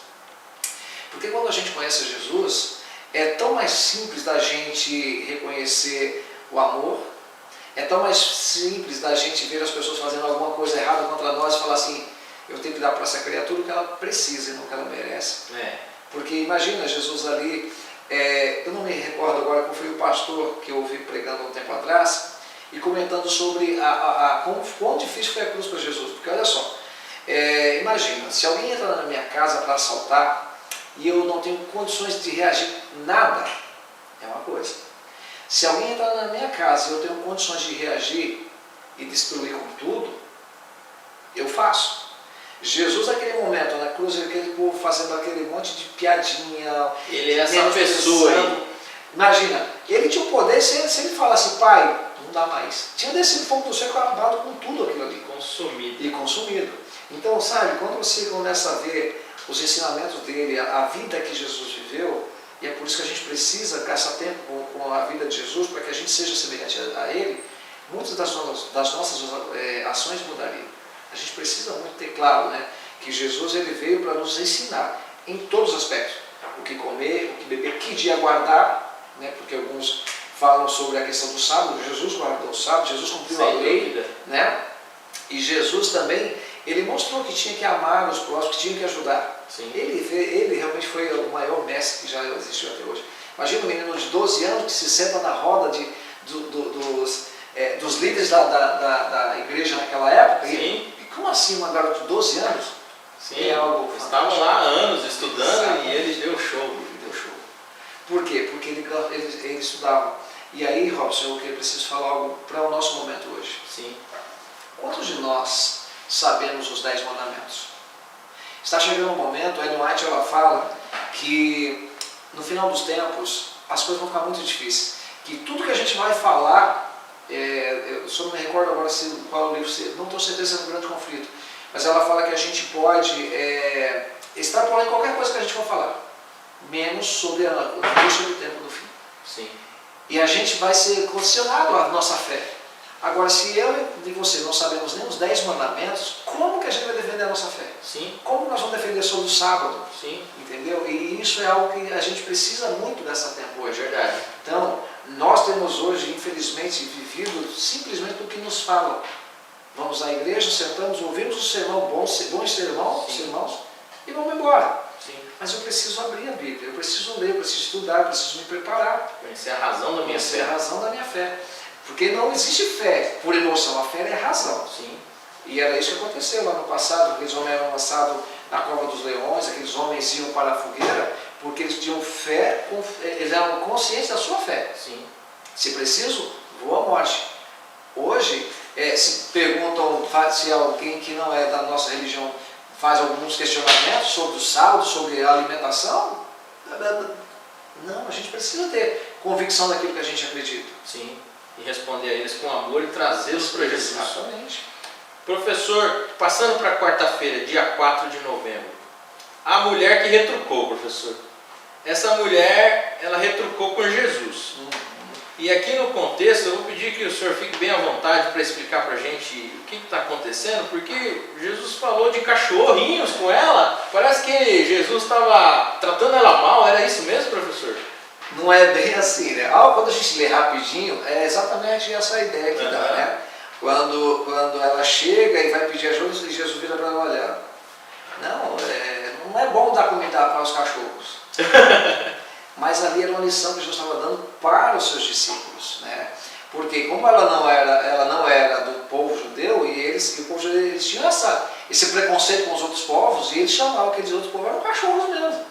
Porque quando a gente conhece Jesus, é tão mais simples da gente reconhecer o amor, é tão mais simples da gente ver as pessoas fazendo alguma coisa errada contra nós e falar assim, eu tenho que dar para essa criatura o que ela precisa e não o que ela merece. Porque imagina Jesus ali, eu não me recordo agora qual foi o pastor que eu ouvi pregando um tempo atrás, e comentando sobre quão difícil foi a cruz para Jesus. Porque olha só, imagina, se alguém entra na minha casa para assaltar e eu não tenho condições de reagir nada, é uma coisa. Se alguém entrar na minha casa e eu tenho condições de reagir e destruir com tudo, eu faço. Jesus naquele momento, na cruz, aquele povo fazendo aquele monte de piadinha. Ele é essa pessoa aí. Imagina, ele tinha o poder, se ele falasse, pai, não dá mais. Tinha descido fogo do céu e acabado com tudo aquilo ali. Consumido. Então, sabe, quando você começa a ver os ensinamentos dele, a vida que Jesus viveu, e é por isso que a gente precisa gastar tempo com a vida de Jesus, para que a gente seja semelhante a ele, muitas das nossas ações mudariam. A gente precisa muito ter claro, né, que Jesus ele veio para nos ensinar em todos os aspectos. O que comer, o que beber, que dia guardar, né, porque alguns falam sobre a questão do sábado. Jesus guardou o sábado, Jesus cumpriu a lei, né? E Jesus também, ele mostrou que tinha que amar os próximos, que tinha que ajudar. Ele realmente foi o maior mestre que já existiu até hoje. Imagina um menino de 12 anos que se senta na roda dos líderes da igreja naquela época. E como assim uma garota de 12 anos? Sim, estavam lá há anos estudando e ele deu show. Por quê? Porque ele estudava. E aí, Robson, eu preciso falar algo para o nosso momento hoje. Quantos de nós sabemos os 10 mandamentos? Está chegando um momento, a Ellen White ela fala que no final dos tempos as coisas vão ficar muito difíceis. Que tudo que a gente vai falar, eu só não me recordo agora qual o livro, não tenho certeza se é um grande conflito, mas ela fala que a gente pode extrapolar em qualquer coisa que a gente for falar, menos sobre a angústia do tempo do fim. E a gente vai ser condicionado à nossa fé. Agora, se eu e você não sabemos nem os 10 mandamentos, como que a gente vai defender a nossa fé? Como nós vamos defender sobre o sábado? Entendeu? entendeu? E isso é algo que a gente precisa muito dessa tempo hoje. É verdade. Então, nós temos hoje, infelizmente, vivido simplesmente do que nos falam. Vamos à igreja, sentamos, ouvimos o sermão, bons sermãos, e vamos embora. Sim. Mas eu preciso abrir a Bíblia, eu preciso ler, eu preciso estudar, eu preciso me preparar. Conhecer a razão da minha fé. A razão da minha fé. Porque não existe fé por emoção, a fé é razão. Sim. E era isso que aconteceu lá no passado, aqueles homens eram lançados na cova dos leões, aqueles homens iam para a fogueira, porque eles tinham fé, eles eram conscientes da sua fé. Sim. Se preciso, vou à morte. Hoje, se perguntam se alguém que não é da nossa religião faz alguns questionamentos sobre o saldo, sobre a alimentação, não, a gente precisa ter convicção daquilo que a gente acredita. Sim, e responder a eles com amor e trazê-los para Jesus. Exatamente. Professor, passando para quarta-feira, dia 4 de novembro, a mulher que retrucou, professor. Essa mulher, ela retrucou com Jesus. E aqui no contexto, eu vou pedir que o senhor fique bem à vontade para explicar para a gente o que está acontecendo, porque Jesus falou de cachorrinhos com ela. Parece que Jesus estava tratando ela mal, era isso mesmo, professor? Não é bem assim, né? Quando a gente lê rapidinho, é exatamente essa ideia que dá, né? Quando ela chega e vai pedir ajuda, e Jesus vira para ela olhar. Não é bom dar comida para os cachorros. Mas ali era uma lição que Jesus estava dando para os seus discípulos, né? Porque como ela não era do povo judeu, e o povo judeu, eles tinham esse preconceito com os outros povos, e eles chamavam aqueles outros povos, eram cachorros mesmo.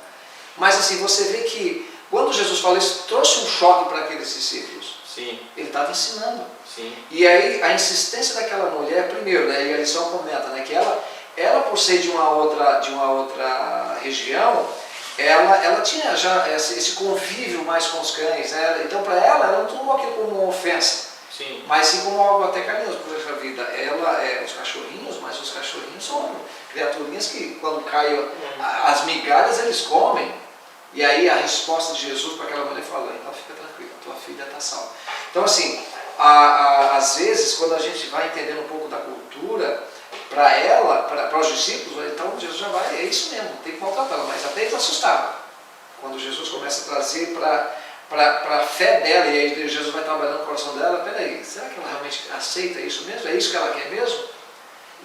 Mas assim, você vê que quando Jesus falou isso, trouxe um choque para aqueles discípulos. Sim. Ele estava ensinando. Sim. E aí a insistência daquela mulher, primeiro, né, e a lição comenta, né, que ela por ser de uma outra região, ela tinha já esse convívio mais com os cães, né? Então para ela não tomou aquilo como uma ofensa, sim, mas sim como algo até carinhoso, por a vida. Os cachorrinhos, mas os cachorrinhos são criaturinhas que quando caem as migalhas eles comem. E aí a resposta de Jesus para aquela mulher falou, então fica tranquila, tua filha está salva. Então assim, às vezes quando a gente vai entendendo um pouco da cultura, para os discípulos, então Jesus já vai, é isso mesmo, tem que maltratá-la, mas até eles assustavam. Quando Jesus começa a trazer para a fé dela, e aí Jesus vai trabalhando no coração dela, peraí, será que ela realmente aceita isso mesmo? É isso que ela quer mesmo?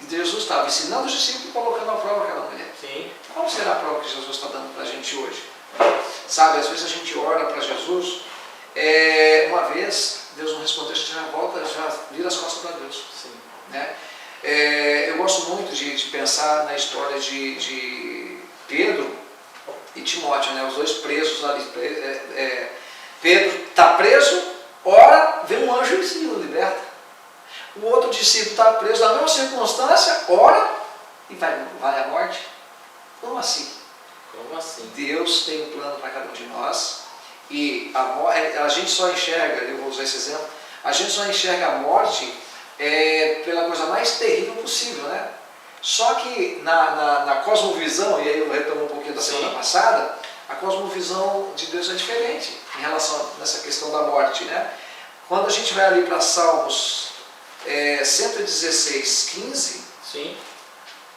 E Jesus estava ensinando os discípulos e colocando à prova aquela mulher. Sim. Qual será a prova que Jesus está dando para a gente hoje? Sabe, às vezes a gente ora para Jesus, uma vez Deus não respondeu, a gente já volta, já vira as costas para Deus. Sim. Né? Eu gosto muito de pensar na história de Pedro e Timóteo, né? Os dois presos ali. Pedro está preso, ora, vem um anjo e o liberta. O outro discípulo está preso na mesma circunstância, ora e vai à morte. Como assim? Como assim? Deus tem um plano para cada um de nós e a gente só enxerga, eu vou usar esse exemplo, a gente só enxerga a morte pela coisa mais terrível possível, né? Só que na cosmovisão, e aí eu retomo um pouquinho da semana passada, a cosmovisão de Deus é diferente em relação a essa questão da morte, né? Quando a gente vai ali para Salmos 116, 15, sim,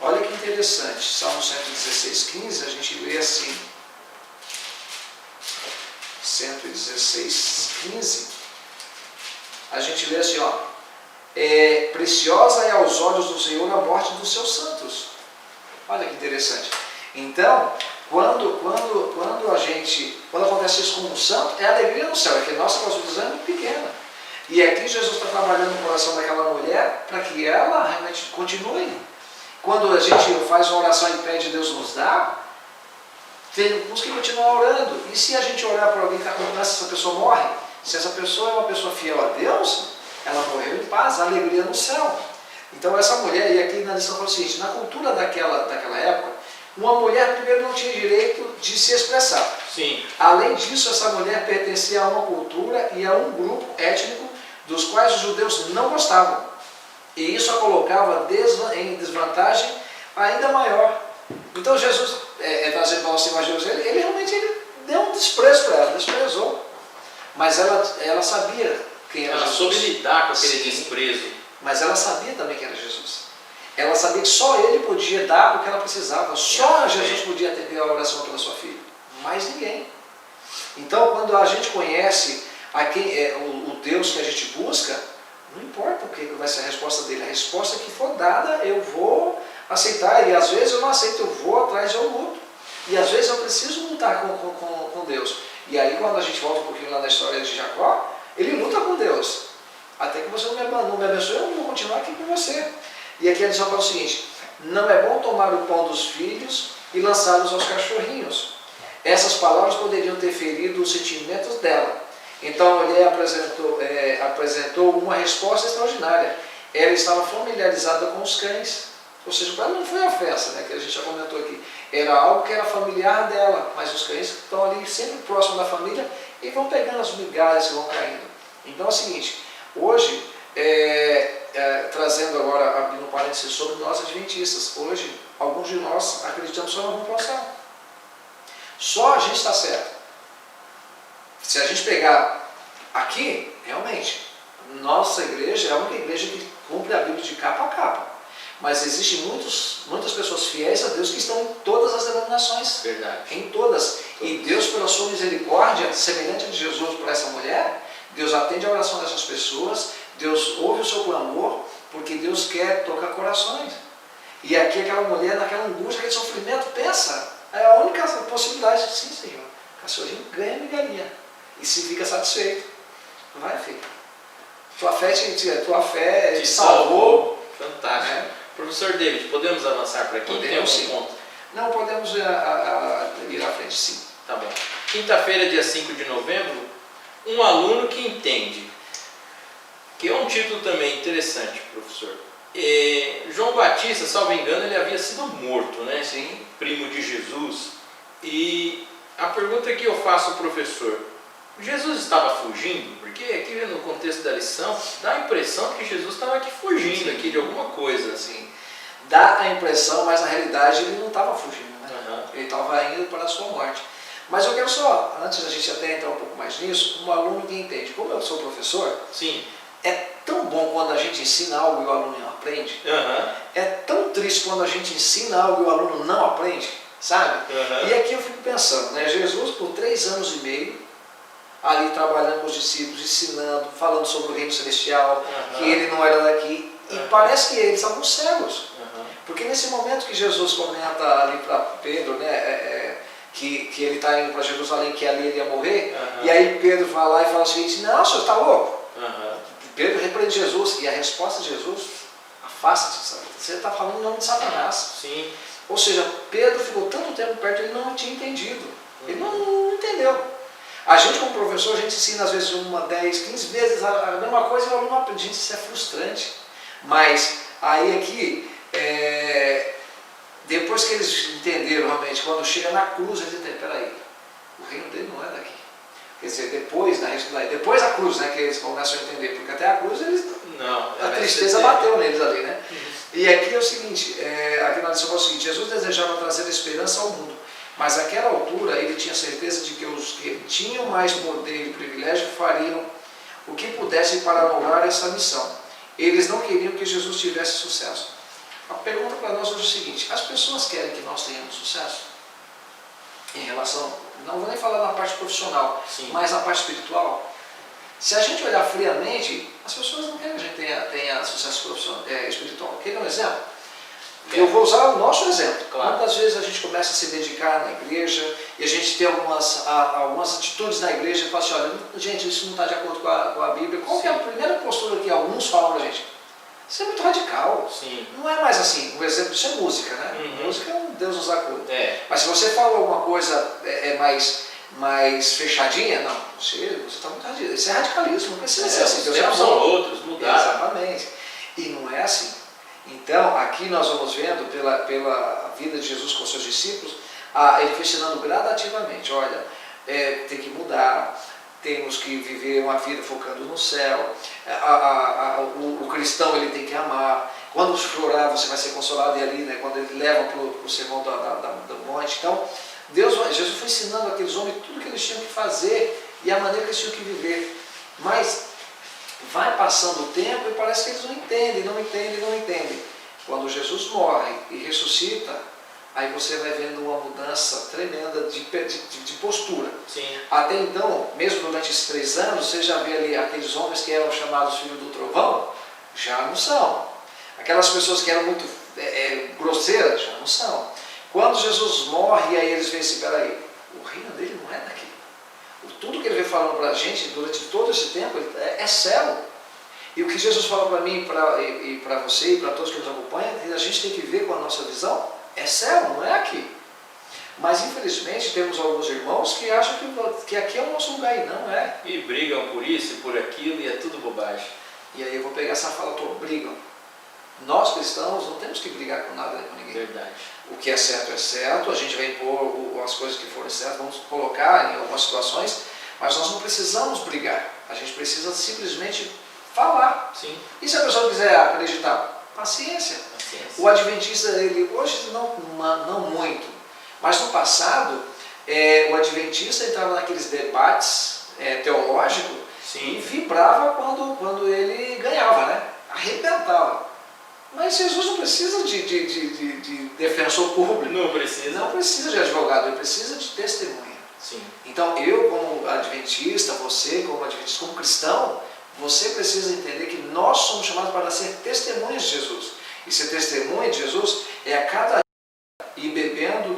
olha que interessante, Salmo 116, 15, a gente lê assim, 116, 15, a gente lê assim, preciosa é aos olhos do Senhor a morte dos seus santos. Olha que interessante. Então, quando acontece isso com um santo, é alegria no céu, é que a nossa cosmovisão é muito pequena. E aqui Jesus está trabalhando no coração daquela mulher para que ela realmente continue. Quando a gente faz uma oração e pede, Deus nos dá, temos que continuar orando. E se a gente orar por alguém que essa pessoa morre, se essa pessoa é uma pessoa fiel a Deus, ela morreu em paz, alegria no céu. Então essa mulher, e aqui na lição fala o seguinte, na cultura daquela época, uma mulher primeiro não tinha direito de se expressar. Sim. Além disso, essa mulher pertencia a uma cultura e a um grupo étnico dos quais os judeus não gostavam. E isso a colocava em desvantagem ainda maior. Então Jesus, trazendo para nossa imagem, ele realmente deu um desprezo para ela, desprezou. Mas ela sabia quem era Jesus. Ela soube lidar com aquele desprezo. Mas ela sabia também que era Jesus. Ela sabia que só ele podia dar o que ela precisava, só Jesus podia atender a oração pela sua filha, mais ninguém. Então, quando a gente conhece o Deus que a gente busca, não importa o que vai ser a resposta dele, a resposta que for dada, eu vou aceitar, e às vezes eu não aceito, eu vou atrás, eu luto, e às vezes eu preciso lutar com Deus. E aí, quando a gente volta um pouquinho lá na história de Jacó, ele luta com Deus, até que você não me abençoe, eu vou continuar aqui com você. E aqui ele só fala o seguinte: não é bom tomar o pão dos filhos e lançá-los aos cachorrinhos. Essas palavras poderiam ter ferido os sentimentos dela. Então ele apresentou uma resposta extraordinária. Ela estava familiarizada com os cães. Ou seja, para ela não foi a festa, né, que a gente já comentou aqui. Era algo que era familiar dela, mas os cães estão ali sempre próximos da família e vão pegando as migalhas que vão caindo. Então é o seguinte, hoje, trazendo agora, abrindo um parênteses sobre nós adventistas, hoje alguns de nós acreditamos só na renovação. Só a gente está certo. Se a gente pegar aqui, realmente, nossa igreja é a única igreja que cumpre a Bíblia de capa a capa. Mas existem muitas pessoas fiéis a Deus que estão em todas as denominações. Verdade. Em todas. E Deus, pela sua misericórdia, semelhante a de Jesus para essa mulher, Deus atende a oração dessas pessoas, Deus ouve o seu clamor, porque Deus quer tocar corações. E aqui aquela mulher, naquela angústia, aquele sofrimento, pensa, é a única possibilidade. Sim, Senhor, cachorrinho ganha migalhinha. E se fica satisfeito. Vai, filho. Tua fé te salvou. Fantástico. É. Professor David, podemos avançar para aqui? Podemos, tem algum ponto? Não, podemos ir à frente, sim. Tá bom. Quinta-feira, dia 5 de novembro, um aluno que entende. Que é um título também interessante, professor. João Batista, salvo engano, ele havia sido morto, né? Sim. Primo de Jesus. E a pergunta que eu faço ao professor: Jesus estava fugindo? Porque aqui no contexto da lição, dá a impressão que Jesus estava aqui fugindo aqui de alguma coisa. Assim. Dá a impressão, mas na realidade ele não estava fugindo, né? Uhum. Ele estava indo para a sua morte. Mas eu quero só, antes da gente até entrar um pouco mais nisso, um aluno que entende. Como eu sou professor, sim, é tão bom quando a gente ensina algo e o aluno não aprende. Uhum. É tão triste quando a gente ensina algo e o aluno não aprende, sabe? Uhum. E aqui eu fico pensando, né? Jesus por 3 anos e meio, ali trabalhando com os discípulos, ensinando, falando sobre o reino celestial, que ele não era daqui, e parece que eles estavam cegos. Porque nesse momento que Jesus comenta ali para Pedro, né, que ele está indo para Jerusalém, que ali ele ia morrer, e aí Pedro vai lá e fala o seguinte: não, senhor, está louco? Pedro repreende Jesus, e a resposta de Jesus: afasta-te, você está falando em nome de Satanás. Sim. Ou seja, Pedro ficou tanto tempo perto, ele não tinha entendido, ele não entendeu. A gente, como professor, a gente ensina às vezes 1, 10, 15 vezes a mesma coisa e o aluno não aprende. Gente, isso é frustrante. Mas aí aqui, depois que eles entenderam realmente, quando chega na cruz, eles entendem: peraí, o reino dele não é daqui. Quer dizer, depois da cruz, né, que eles começam a entender, porque até a cruz eles, a tristeza bateu neles ali, né? E aqui é o seguinte, aqui na lição é o seguinte: Jesus desejava trazer esperança ao mundo. Mas naquela altura ele tinha certeza de que os que tinham mais poder e privilégio fariam o que pudessem para lograr essa missão. Eles não queriam que Jesus tivesse sucesso. A pergunta para nós hoje é o seguinte: as pessoas querem que nós tenhamos sucesso? Em relação, não vou nem falar na parte profissional, sim, mas na parte espiritual. Se a gente olhar friamente, as pessoas não querem que a gente tenha sucesso espiritual. Quer dar um exemplo? Eu vou usar o nosso exemplo. Claro. Quantas vezes a gente começa a se dedicar na igreja e a gente tem algumas atitudes na igreja e fala assim: olha, gente, isso não está de acordo com a Bíblia. Qual que é a primeira postura que alguns falam para a gente? Isso é muito radical. Sim. Não é mais assim. Um exemplo disso é música, né? Música é um Deus nos acuda. Mas se você fala alguma coisa mais fechadinha, não, você está muito radical. Isso é radicalismo, não precisa ser assim. Deus é amor. São outros, mudar. Exatamente. E não é assim. Então, aqui nós vamos vendo, pela vida de Jesus com seus discípulos, ele foi ensinando gradativamente: olha, tem que mudar, temos que viver uma vida focando no céu, o cristão ele tem que amar, quando chorar você vai ser consolado, e ali, né, quando ele leva para o sermão do monte. Então, Jesus foi ensinando aqueles homens tudo que eles tinham que fazer e a maneira que eles tinham que viver. Mas vai passando o tempo e parece que eles não entendem. Quando Jesus morre e ressuscita, aí você vai vendo uma mudança tremenda de postura. Sim. Até então, mesmo durante esses 3 anos, você já vê ali aqueles homens que eram chamados filhos do trovão, já não são. Aquelas pessoas que eram muito grosseiras, já não são. Quando Jesus morre, aí eles veem assim, peraí, o reino dele não é daqui. Tudo que ele vem falando para a gente durante todo esse tempo é céu. E o que Jesus fala para mim e para você e para todos que nos acompanham, é que a gente tem que ver com a nossa visão, é céu, não é aqui. Mas infelizmente temos alguns irmãos que acham que aqui é o nosso lugar e não é. E brigam por isso e por aquilo e é tudo bobagem. E aí eu vou pegar essa fala toda, brigam. Nós cristãos não temos que brigar com nada nem com ninguém. Verdade. O que é certo, a gente vai impor as coisas que forem certas, vamos colocar em algumas situações, mas nós não precisamos brigar. A gente precisa simplesmente falar. Sim. E se a pessoa quiser acreditar? Paciência. O adventista, ele hoje não muito, mas no passado, o adventista entrava naqueles debates teológicos. Sim. E vibrava quando ele ganhava, né? Arrebentava. Mas Jesus não precisa de defensor público. Não precisa. Não precisa de advogado, ele precisa de testemunha. Sim. Então eu como adventista, você como adventista, como cristão, você precisa entender que nós somos chamados para ser testemunhas de Jesus. E ser testemunha de Jesus é a cada dia ir bebendo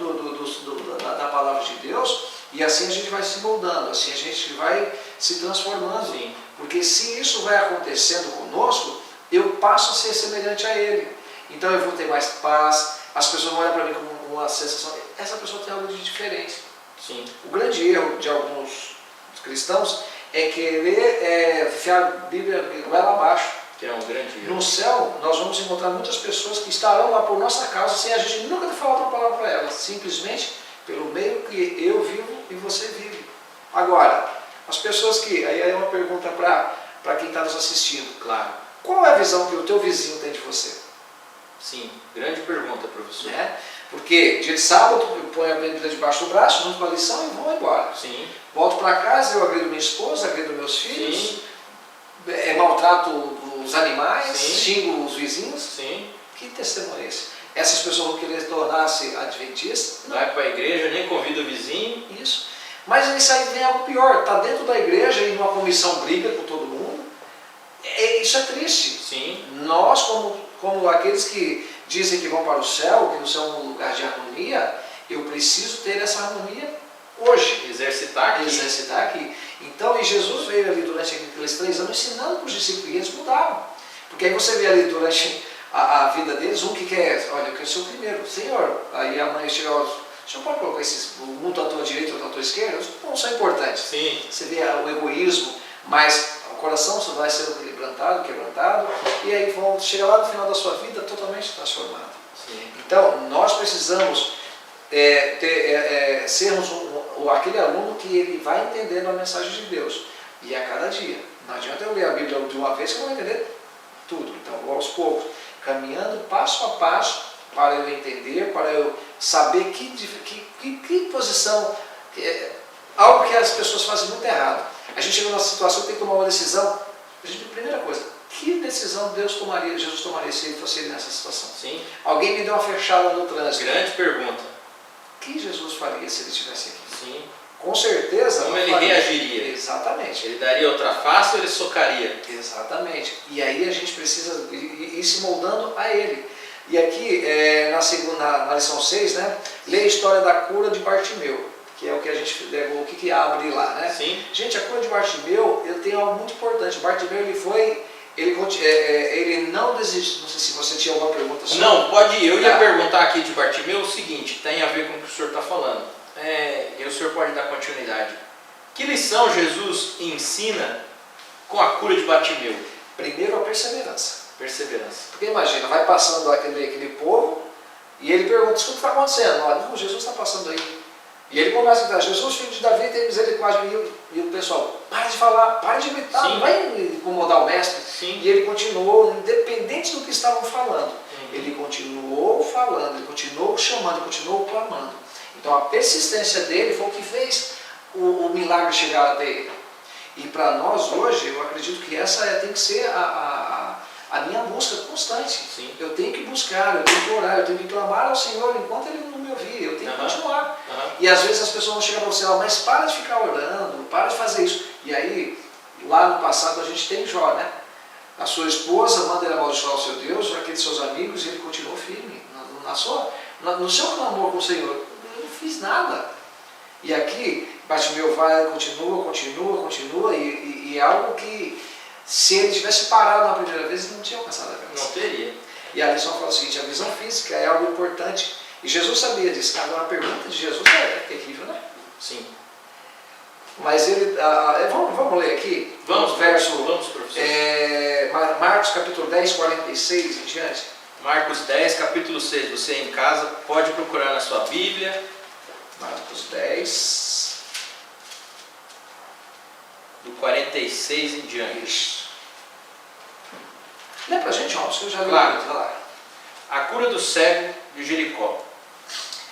da palavra de Deus, e assim a gente vai se moldando, assim a gente vai se transformando. Sim. Porque se isso vai acontecendo conosco, eu passo a ser semelhante a Ele. Então eu vou ter mais paz, as pessoas vão olhar para mim com uma sensação, essa pessoa tem algo de diferente. Sim. O grande erro de alguns cristãos é querer enfiar a Bíblia goela abaixo. Que é um grande erro. No céu, nós vamos encontrar muitas pessoas que estarão lá por nossa causa sem a gente nunca ter falado uma palavra para elas, simplesmente pelo meio que eu vivo e você vive. Agora, as pessoas que... Aí é uma pergunta para quem está nos assistindo. Claro. Qual é a visão que o teu vizinho tem de você? Sim, grande pergunta, professor. Porque dia de sábado eu ponho a Bíblia debaixo do braço, junto com a lição e vou embora. Sim. Volto para casa, eu agredo minha esposa, agredo meus filhos, Sim. Maltrato os animais, Sim. xingo os vizinhos. Sim. Que testemunho é esse? Essas pessoas vão querer tornar-se adventistas? Vai para a igreja, nem convida o vizinho. Isso. Mas isso aí vem algo pior, está dentro da igreja e numa comissão briga com todo mundo. Isso é triste. Sim. Nós, como aqueles que dizem que vão para o céu, que o céu é um lugar de harmonia, eu preciso ter essa harmonia hoje. Exercitar aqui. Exercitar aqui. Então, e Jesus veio ali durante aqueles 3 anos ensinando para os discípulos, e eles mudaram. Porque aí você vê ali durante a vida deles, um que quer, olha, eu quero ser o primeiro, Senhor. Aí a mãe chega, o senhor pode colocar um à tua direita, outro à tua esquerda? Não são importantes. Sim. Você vê o egoísmo, mas o coração só vai ser quebrantado, e aí vão chegar lá no final da sua vida totalmente transformado. Sim. Então, nós precisamos sermos aquele aluno que ele vai entendendo a mensagem de Deus. E a cada dia. Não adianta eu ler a Bíblia de uma vez que eu vou entender tudo. Então, aos poucos, caminhando passo a passo para eu entender, para eu saber que posição, algo que as pessoas fazem muito errado. A gente chega numa situação que tem que tomar uma decisão. Primeira coisa, que decisão Jesus tomaria se ele fosse nessa situação? Sim. Alguém me deu uma fechada no trânsito. Grande pergunta. O que Jesus faria se ele estivesse aqui? Sim. Com certeza. Como ele reagiria? Exatamente. Ele daria outra face ou ele socaria? Exatamente. E aí a gente precisa ir se moldando a ele. E aqui, na lição 6, né, lê a história da cura de Bartimeu, que é o que a gente o que abre lá, né? Sim. Gente, a cura de Bartimeu, ele tem algo muito importante. Bartimeu, ele não desistiu. Não sei se você tinha alguma pergunta sobre. Não, pode ir. Eu ia perguntar aqui de Bartimeu o seguinte, tem a ver com o que o senhor está falando. E o senhor pode dar continuidade. Que lição Jesus ensina com a cura de Bartimeu? Primeiro, a perseverança. Perseverança. Porque imagina, vai passando aquele povo e ele pergunta, o que está acontecendo? Olha, não, Jesus está passando aí. E ele começa a gritar, Jesus, filho de Davi, tem misericórdia. E o pessoal, para de falar, para de gritar, Sim. não vai incomodar o mestre. Sim. E ele continuou, independente do que estavam falando, ele continuou falando, ele continuou chamando, ele continuou clamando. Então a persistência dele foi o que fez o milagre chegar até ele. E para nós hoje, eu acredito que essa tem que ser a minha busca constante. Sim. Eu tenho que buscar, eu tenho que orar, eu tenho que clamar ao Senhor enquanto Ele não me ouvir. Eu tenho que continuar. E às vezes as pessoas vão chegar para você, mas para de ficar orando, para de fazer isso. E aí, lá no passado a gente tem Jó, né? A sua esposa manda ele amaldiçoar o seu Deus, aqueles seus amigos, e ele continuou firme no seu clamor com o Senhor. Eu não fiz nada. E aqui, Bartimeu vai, continua, e é algo que, se ele tivesse parado na primeira vez, ele não tinha alcançado a graça. Não teria. E a lição fala o seguinte, a visão física é algo importante, e Jesus sabia disso. Agora, a pergunta de Jesus é terrível, né? Sim. Mas ele, vamos ler aqui? Vamos, professor. Marcos capítulo 10, 46 em diante. Marcos 10, capítulo 6. Você em casa pode procurar na sua Bíblia. Marcos 10. Do 46 em diante. Isso. Lê pra gente, Robson, que eu já li. Claro. Vai lá. A cura do cego de Jericó.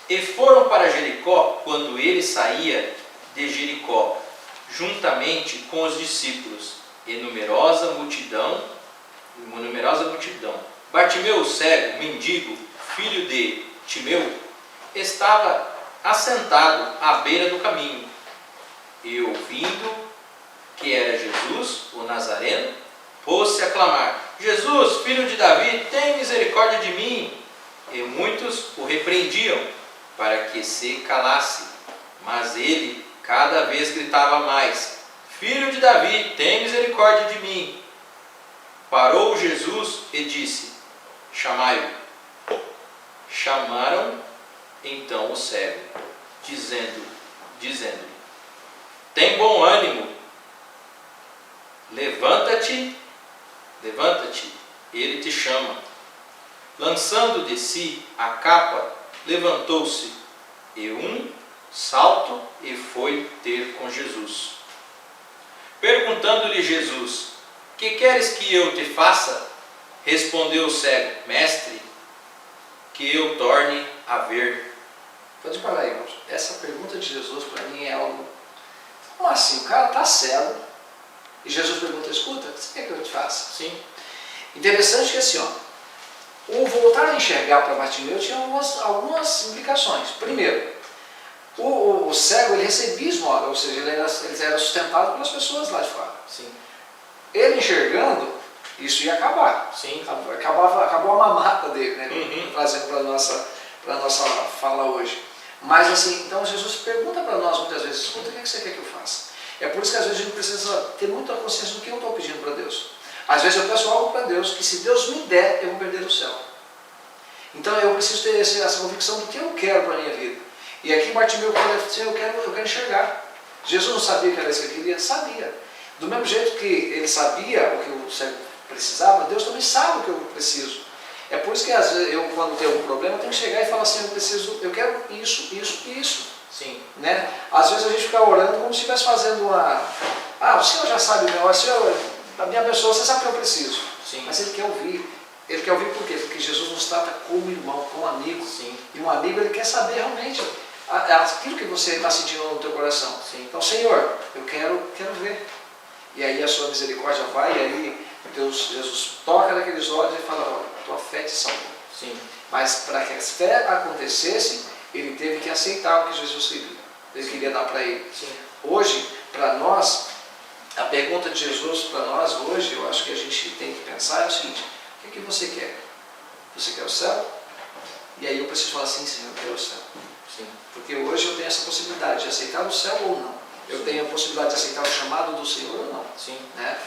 E foram para Jericó quando ele saía de Jericó, juntamente com os discípulos, e numerosa multidão. Bartimeu, o cego, mendigo, filho de Timeu, estava assentado à beira do caminho, e ouvindo que era Jesus, o Nazareno, pôs-se a clamar: Jesus, filho de Davi, tem misericórdia de mim. E muitos o repreendiam para que se calasse, mas ele cada vez gritava mais: Filho de Davi, tem misericórdia de mim. Parou Jesus e disse: chamai-o. Chamaram então o cego, dizendo-lhe: tem bom ânimo, levanta-te, ele te chama. Lançando de si a capa, levantou-se e um salto e foi ter com Jesus. Perguntando-lhe Jesus: que queres que eu te faça? Respondeu o cego: mestre, que eu torne a ver. Pode parar aí, irmãos. Essa pergunta de Jesus para mim é algo... Como assim? O cara está cego e Jesus pergunta: escuta, o que você quer que eu te faça? Sim. Interessante que assim, o voltar a enxergar para Bartimeu tinha algumas implicações. Primeiro, o cego ele recebia esmola, ou seja, ele era sustentado pelas pessoas lá de fora. Sim. Ele enxergando, isso ia acabar. Sim. Acabou a mamata dele, né? Uhum. Trazendo para a nossa fala hoje. Mas assim, então Jesus pergunta para nós muitas vezes: escuta, o que você quer que eu faça? É por isso que às vezes a gente precisa ter muita consciência do que eu estou pedindo para Deus. Às vezes eu peço algo para Deus que, se Deus me der, eu vou perder o céu. Então eu preciso ter essa convicção do que eu quero para a minha vida. E aqui Bartimeu fala assim: eu quero enxergar. Jesus não sabia que era isso que ele queria? Sabia. Do mesmo jeito que ele sabia o que o cego precisava, Deus também sabe o que eu preciso. É por isso que às vezes eu, quando tenho algum problema, eu tenho que chegar e falar assim: eu quero isso, isso e isso. Sim. Né? Às vezes a gente fica orando como se estivesse fazendo uma... o Senhor já sabe o negócio, Senhor, a minha pessoa, você sabe o que eu preciso. Sim. Mas Ele quer ouvir. Ele quer ouvir por quê? Porque Jesus nos trata como irmão, como amigo. Sim. E um amigo, ele quer saber realmente aquilo que você está sentindo no teu coração. Sim. Então, Senhor, eu quero ver. E aí a sua misericórdia vai, e aí Jesus toca naqueles olhos e fala: olha, tua fé te salvou. Sim. Mas para que a fé acontecesse, ele teve que aceitar o que Jesus queria dar para ele. Sim. Hoje, para nós, a pergunta de Jesus para nós hoje, eu acho que a gente tem que pensar é o seguinte: o que você quer? Você quer o céu? E aí eu preciso falar assim: Senhor, eu quero o céu. Sim. Porque hoje eu tenho essa possibilidade de aceitar o céu ou não. Eu tenho a possibilidade de aceitar o chamado do Senhor ou não. Sim. Né?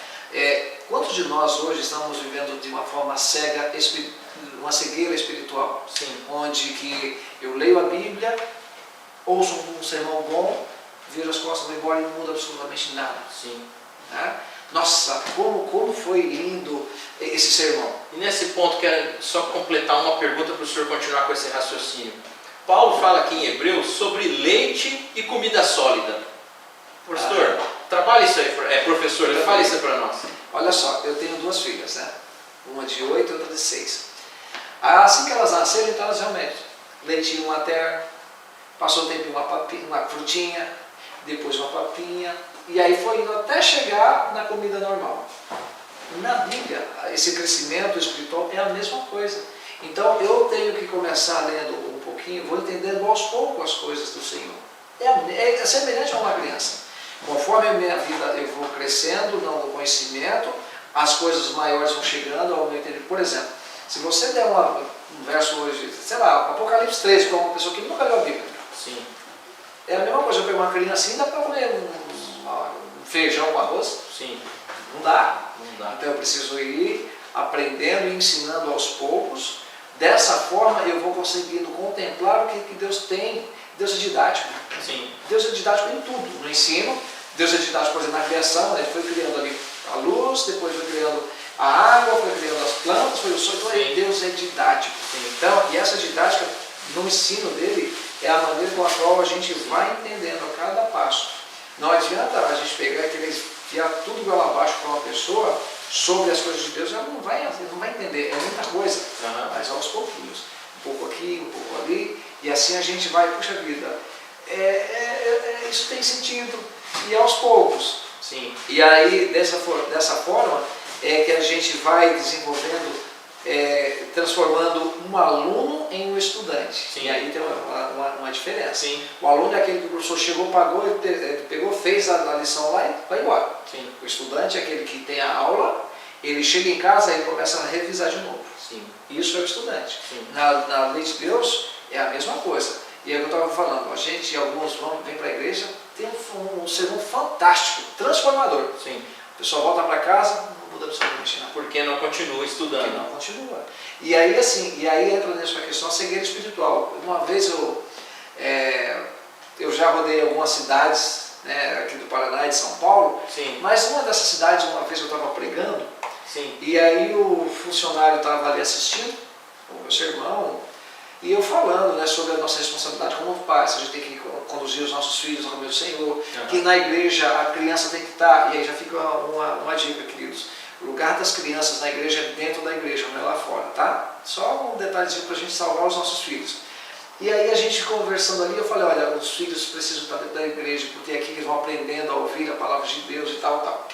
Quantos de nós hoje estamos vivendo de uma forma cega, uma cegueira espiritual? Sim. Onde que eu leio a Bíblia, ouço um sermão bom, viro as costas, vou embora e não muda absolutamente nada. Sim. Né? Nossa, como foi lindo esse sermão. E nesse ponto, quero só completar uma pergunta para o senhor continuar com esse raciocínio. Paulo fala aqui em Hebreus sobre leite e comida sólida. Professor, trabalha isso aí, professor, fale isso para nós. Olha só, eu tenho duas filhas, né? Uma de 8 e outra de 6. Assim que elas nasceram, então elas realmente, leitinho materno, passou um tempinho uma frutinha, depois uma papinha, e aí foi indo até chegar na comida normal. Na Bíblia, esse crescimento espiritual é a mesma coisa. Então eu tenho que começar lendo um pouquinho, vou entendendo aos poucos as coisas do Senhor. É semelhante a uma criança. Conforme a minha vida eu vou crescendo no conhecimento, as coisas maiores vão chegando ao meu entendimento. Por exemplo, se você der um verso hoje, sei lá, Apocalipse 13, para uma pessoa que nunca leu a Bíblia. Sim. É a mesma coisa, eu pego uma criança assim, dá para comer um feijão com arroz? Sim. Não dá. Não dá. Então eu preciso ir aprendendo e ensinando aos poucos. Dessa forma eu vou conseguindo contemplar o que Deus tem. Deus é didático. Sim. Deus é didático em tudo. No ensino, Deus é didático, por exemplo, na criação. Ele foi criando ali a luz, depois foi criando a água, foi criando as plantas, foi o sol. Então Deus é didático. Sim. Então, e essa didática no ensino dele é a maneira com a qual a gente vai entendendo a cada passo. Não adianta a gente pegar e querer enfiar tudo goela abaixo para uma pessoa sobre as coisas de Deus, ela não vai entender, é muita coisa, mas aos pouquinhos, um pouco aqui, um pouco ali, e assim a gente vai, puxa vida, isso tem sentido, e aos poucos. Sim. E aí, dessa forma, é que a gente vai desenvolvendo, transformando um aluno em um estudante. Sim. E aí tem uma diferença. Sim. O aluno é aquele que o professor chegou, pagou, ele pegou, fez a lição lá e vai embora. Sim. O estudante é aquele que tem a aula, ele chega em casa e começa a revisar de novo. Sim. Isso é o estudante. Sim. Na lei de Deus é a mesma coisa. E aí eu estava falando, a gente, alguns vêm para a igreja, tem um sermão fantástico, transformador. Sim. O pessoal volta para casa, não muda absolutamente nada. Porque não continua estudando. Porque não continua. E aí entra nessa questão a cegueira espiritual. Uma vez eu já rodei algumas cidades, né, aqui do Paraná e de São Paulo. Sim. Mas uma dessas cidades, uma vez eu estava pregando. Sim. E aí o funcionário estava ali assistindo, o meu sermão, e eu falando, né, sobre a nossa responsabilidade como pais, a gente tem que conduzir os nossos filhos ao caminho do Senhor, que na igreja a criança tem que estar, e aí já fica uma dica, queridos, o lugar das crianças na igreja é dentro da igreja, não é lá fora, tá? Só um detalhezinho para a gente salvar os nossos filhos. E aí a gente conversando ali, eu falei, olha, os filhos precisam estar dentro da igreja, porque é aqui que eles vão aprendendo a ouvir a palavra de Deus e tal, tal.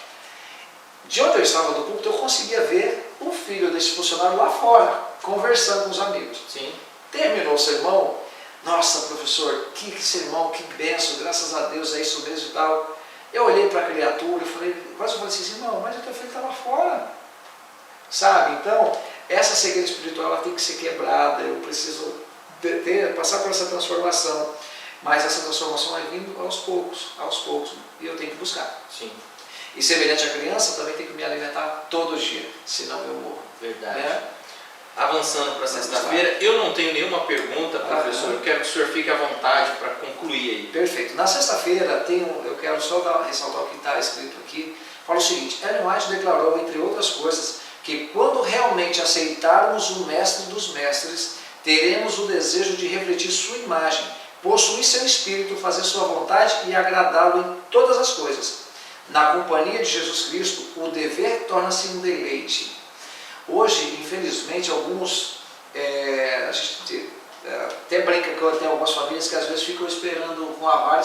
De onde eu estava do púlpito, eu conseguia ver o filho desse funcionário lá fora, conversando com os amigos. Sim. Terminou o sermão, nossa professor, que sermão, que benção, graças a Deus, é isso mesmo e tal. Eu olhei para a criatura e quase falei assim, irmão, mas o teu filho está lá fora. Sabe? Então, essa cegueira espiritual ela tem que ser quebrada, eu preciso passar por essa transformação. Mas essa transformação vai vindo aos poucos, e eu tenho que buscar. Sim. E semelhante à criança, também tenho que me alimentar todo dia, senão eu morro. Verdade. Né? Avançando para sexta-feira, eu não tenho nenhuma pergunta, professor, eu quero que o senhor fique à vontade para concluir aí. Perfeito. Na sexta-feira, eu quero só ressaltar o que está escrito aqui. Fala o seguinte, Ellen White declarou, entre outras coisas, que quando realmente aceitarmos o Mestre dos Mestres, teremos o desejo de refletir sua imagem, possuir seu espírito, fazer sua vontade e agradá-lo em todas as coisas. Na companhia de Jesus Cristo, o dever torna-se um deleite. Hoje, infelizmente, a gente até brinca que tem algumas famílias que às vezes ficam esperando com a vara,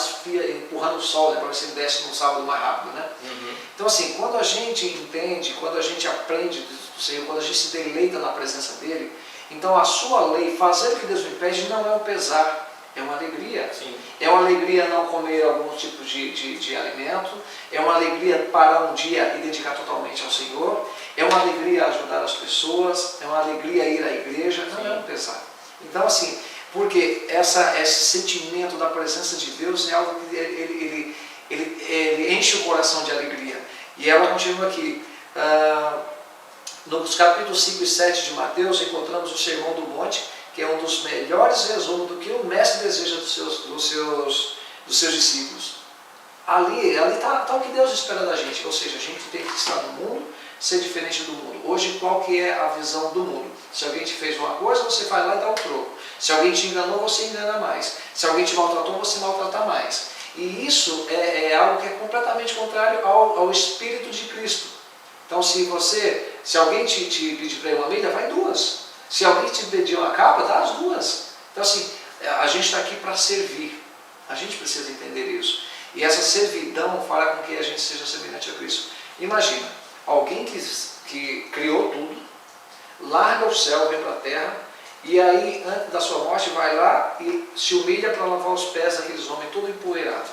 empurrando o sol, né, para ver se ele desce no sábado mais rápido. Né? Uhum. Então assim, quando a gente entende, quando a gente aprende do Senhor, quando a gente se deleita na presença dEle, então a sua lei, fazer o que Deus me pede, não é um pesar, é uma alegria. Sim. É uma alegria não comer algum tipo de alimento, é uma alegria parar um dia e dedicar totalmente ao Senhor, é uma alegria ajudar as pessoas, é uma alegria ir à igreja, não é um pesar. Então assim, porque esse sentimento da presença de Deus é algo que ele enche o coração de alegria. E ela continua aqui, nos capítulos 5 e 7 de Mateus, encontramos o Sermão do Monte, que é um dos melhores resumos do que o mestre deseja dos seus discípulos. Ali está o que Deus espera da gente, ou seja, a gente tem que estar no mundo, ser diferente do mundo. Hoje, qual que é a visão do mundo? Se alguém te fez uma coisa, você vai lá e dá o troco. Se alguém te enganou, você engana mais. Se alguém te maltratou, você maltrata mais. E isso é algo que é completamente contrário ao Espírito de Cristo. Então, se alguém te pedir para ir uma milha, vai duas. Se alguém te pedir uma capa, dá as duas. Então assim, a gente está aqui para servir. A gente precisa entender isso. E essa servidão fará com que a gente seja semelhante a Cristo. Imagina, alguém que criou tudo, larga o céu, vem para a terra, e aí, antes da sua morte, vai lá e se humilha para lavar os pés daqueles homens todos empoeirados.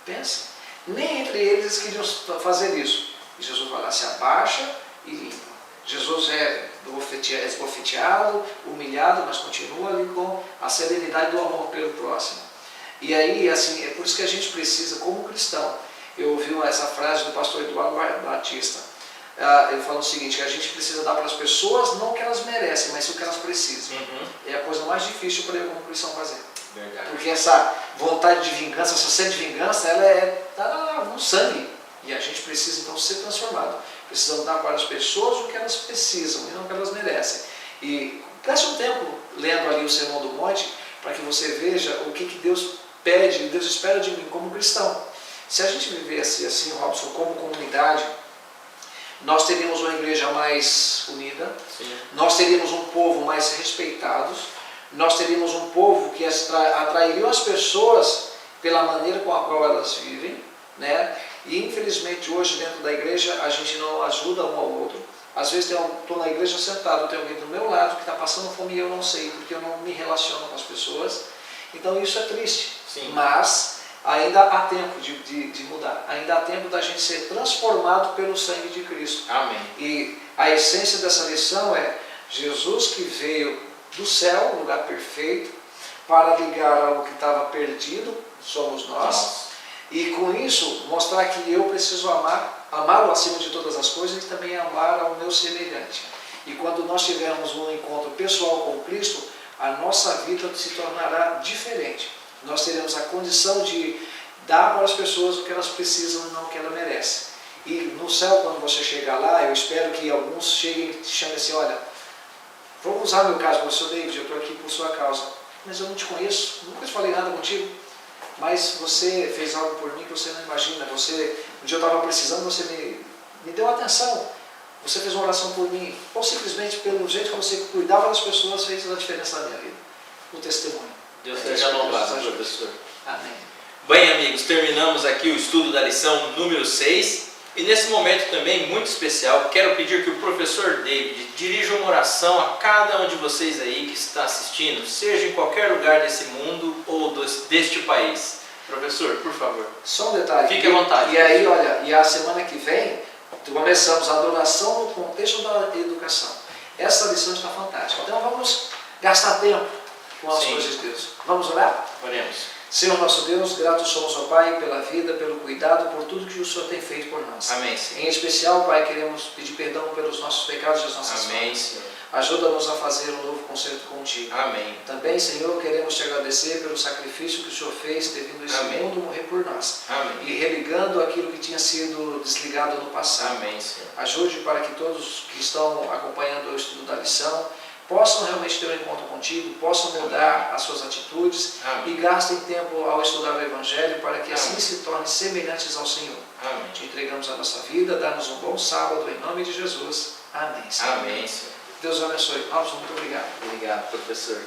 Pensa. Nem entre eles queriam fazer isso. E Jesus vai lá, se abaixa e limpa. Jesus é esbofeteado, humilhado, mas continua ali com a serenidade do amor pelo próximo. E aí, assim, é por isso que a gente precisa, como cristão, eu ouvi essa frase do pastor Eduardo Batista, ele falou o seguinte, que a gente precisa dar para as pessoas não o que elas merecem, mas o que elas precisam. É a coisa mais difícil para eu como cristão fazer. Verdade. Porque essa vontade de vingança, essa sede de vingança, ela está no sangue. E a gente precisa então ser transformado. Precisamos dar para as pessoas o que elas precisam e não o que elas merecem. E preste um tempo lendo ali o Sermão do Monte, para que você veja o que Deus pede, Deus espera de mim como cristão. Se a gente vivesse assim, Robson, como comunidade, nós teríamos uma igreja mais unida, sim, nós teríamos um povo mais respeitado, nós teríamos um povo que atrairia as pessoas pela maneira com a qual elas vivem, né? E infelizmente hoje dentro da igreja a gente não ajuda um ao outro. Às vezes estou na igreja sentado, tem alguém do meu lado que está passando fome e eu não sei, porque eu não me relaciono com as pessoas. Então isso é triste, sim, mas ainda há tempo de mudar, ainda há tempo da gente ser transformado pelo sangue de Cristo. Amém. E a essência dessa lição é Jesus que veio do céu, um lugar perfeito, para ligar algo que estava perdido, somos nós. Nossa. E com isso, mostrar que eu preciso amá-lo acima de todas as coisas e também amar ao meu semelhante. E quando nós tivermos um encontro pessoal com Cristo, a nossa vida se tornará diferente. Nós teremos a condição de dar para as pessoas o que elas precisam e não o que elas merecem. E no céu, quando você chegar lá, eu espero que alguns cheguem e te chamem assim, olha, vamos usar meu caso, professor David, eu estou aqui por sua causa, mas eu não te conheço, nunca te falei nada contigo. Mas você fez algo por mim que você não imagina. Um dia eu estava precisando, você me deu atenção. Você fez uma oração por mim. Ou simplesmente pelo jeito que você cuidava das pessoas, fez a diferença na minha vida. O testemunho. Deus seja louvado, professor. Amém. Bem, amigos, terminamos aqui o estudo da lição número 6. E nesse momento também muito especial, quero pedir que o professor David dirija uma oração a cada um de vocês aí que está assistindo, seja em qualquer lugar desse mundo ou deste país. Professor, por favor. Só um detalhe. Fique à vontade. E aí, olha, e a semana que vem, começamos a adoração no contexto da educação. Essa lição está fantástica. Então vamos gastar tempo com as coisas de Deus. Vamos orar? Oremos. Senhor nosso Deus, gratos somos ao Pai pela vida, pelo cuidado, por tudo que o Senhor tem feito por nós. Amém, Senhor. Em especial, Pai, queremos pedir perdão pelos nossos pecados e as nossas faltas. Amém, Senhor. Ajuda-nos a fazer um novo concerto contigo. Amém. Também, Senhor, queremos te agradecer pelo sacrifício que o Senhor fez, ter vindo a esse mundo morrer por nós. Amém. E religando aquilo que tinha sido desligado no passado. Amém, Senhor. Ajude para que todos que estão acompanhando o estudo da lição possam realmente ter um encontro contigo, possam mudar as suas atitudes. Amém. E gastem tempo ao estudar o Evangelho para que assim se tornem semelhantes ao Senhor. Amém. Te entregamos a nossa vida, dá-nos um bom sábado, em nome de Jesus. Amém, Senhor. Amém, Senhor. Deus abençoe. Robson, muito obrigado. Obrigado, professor.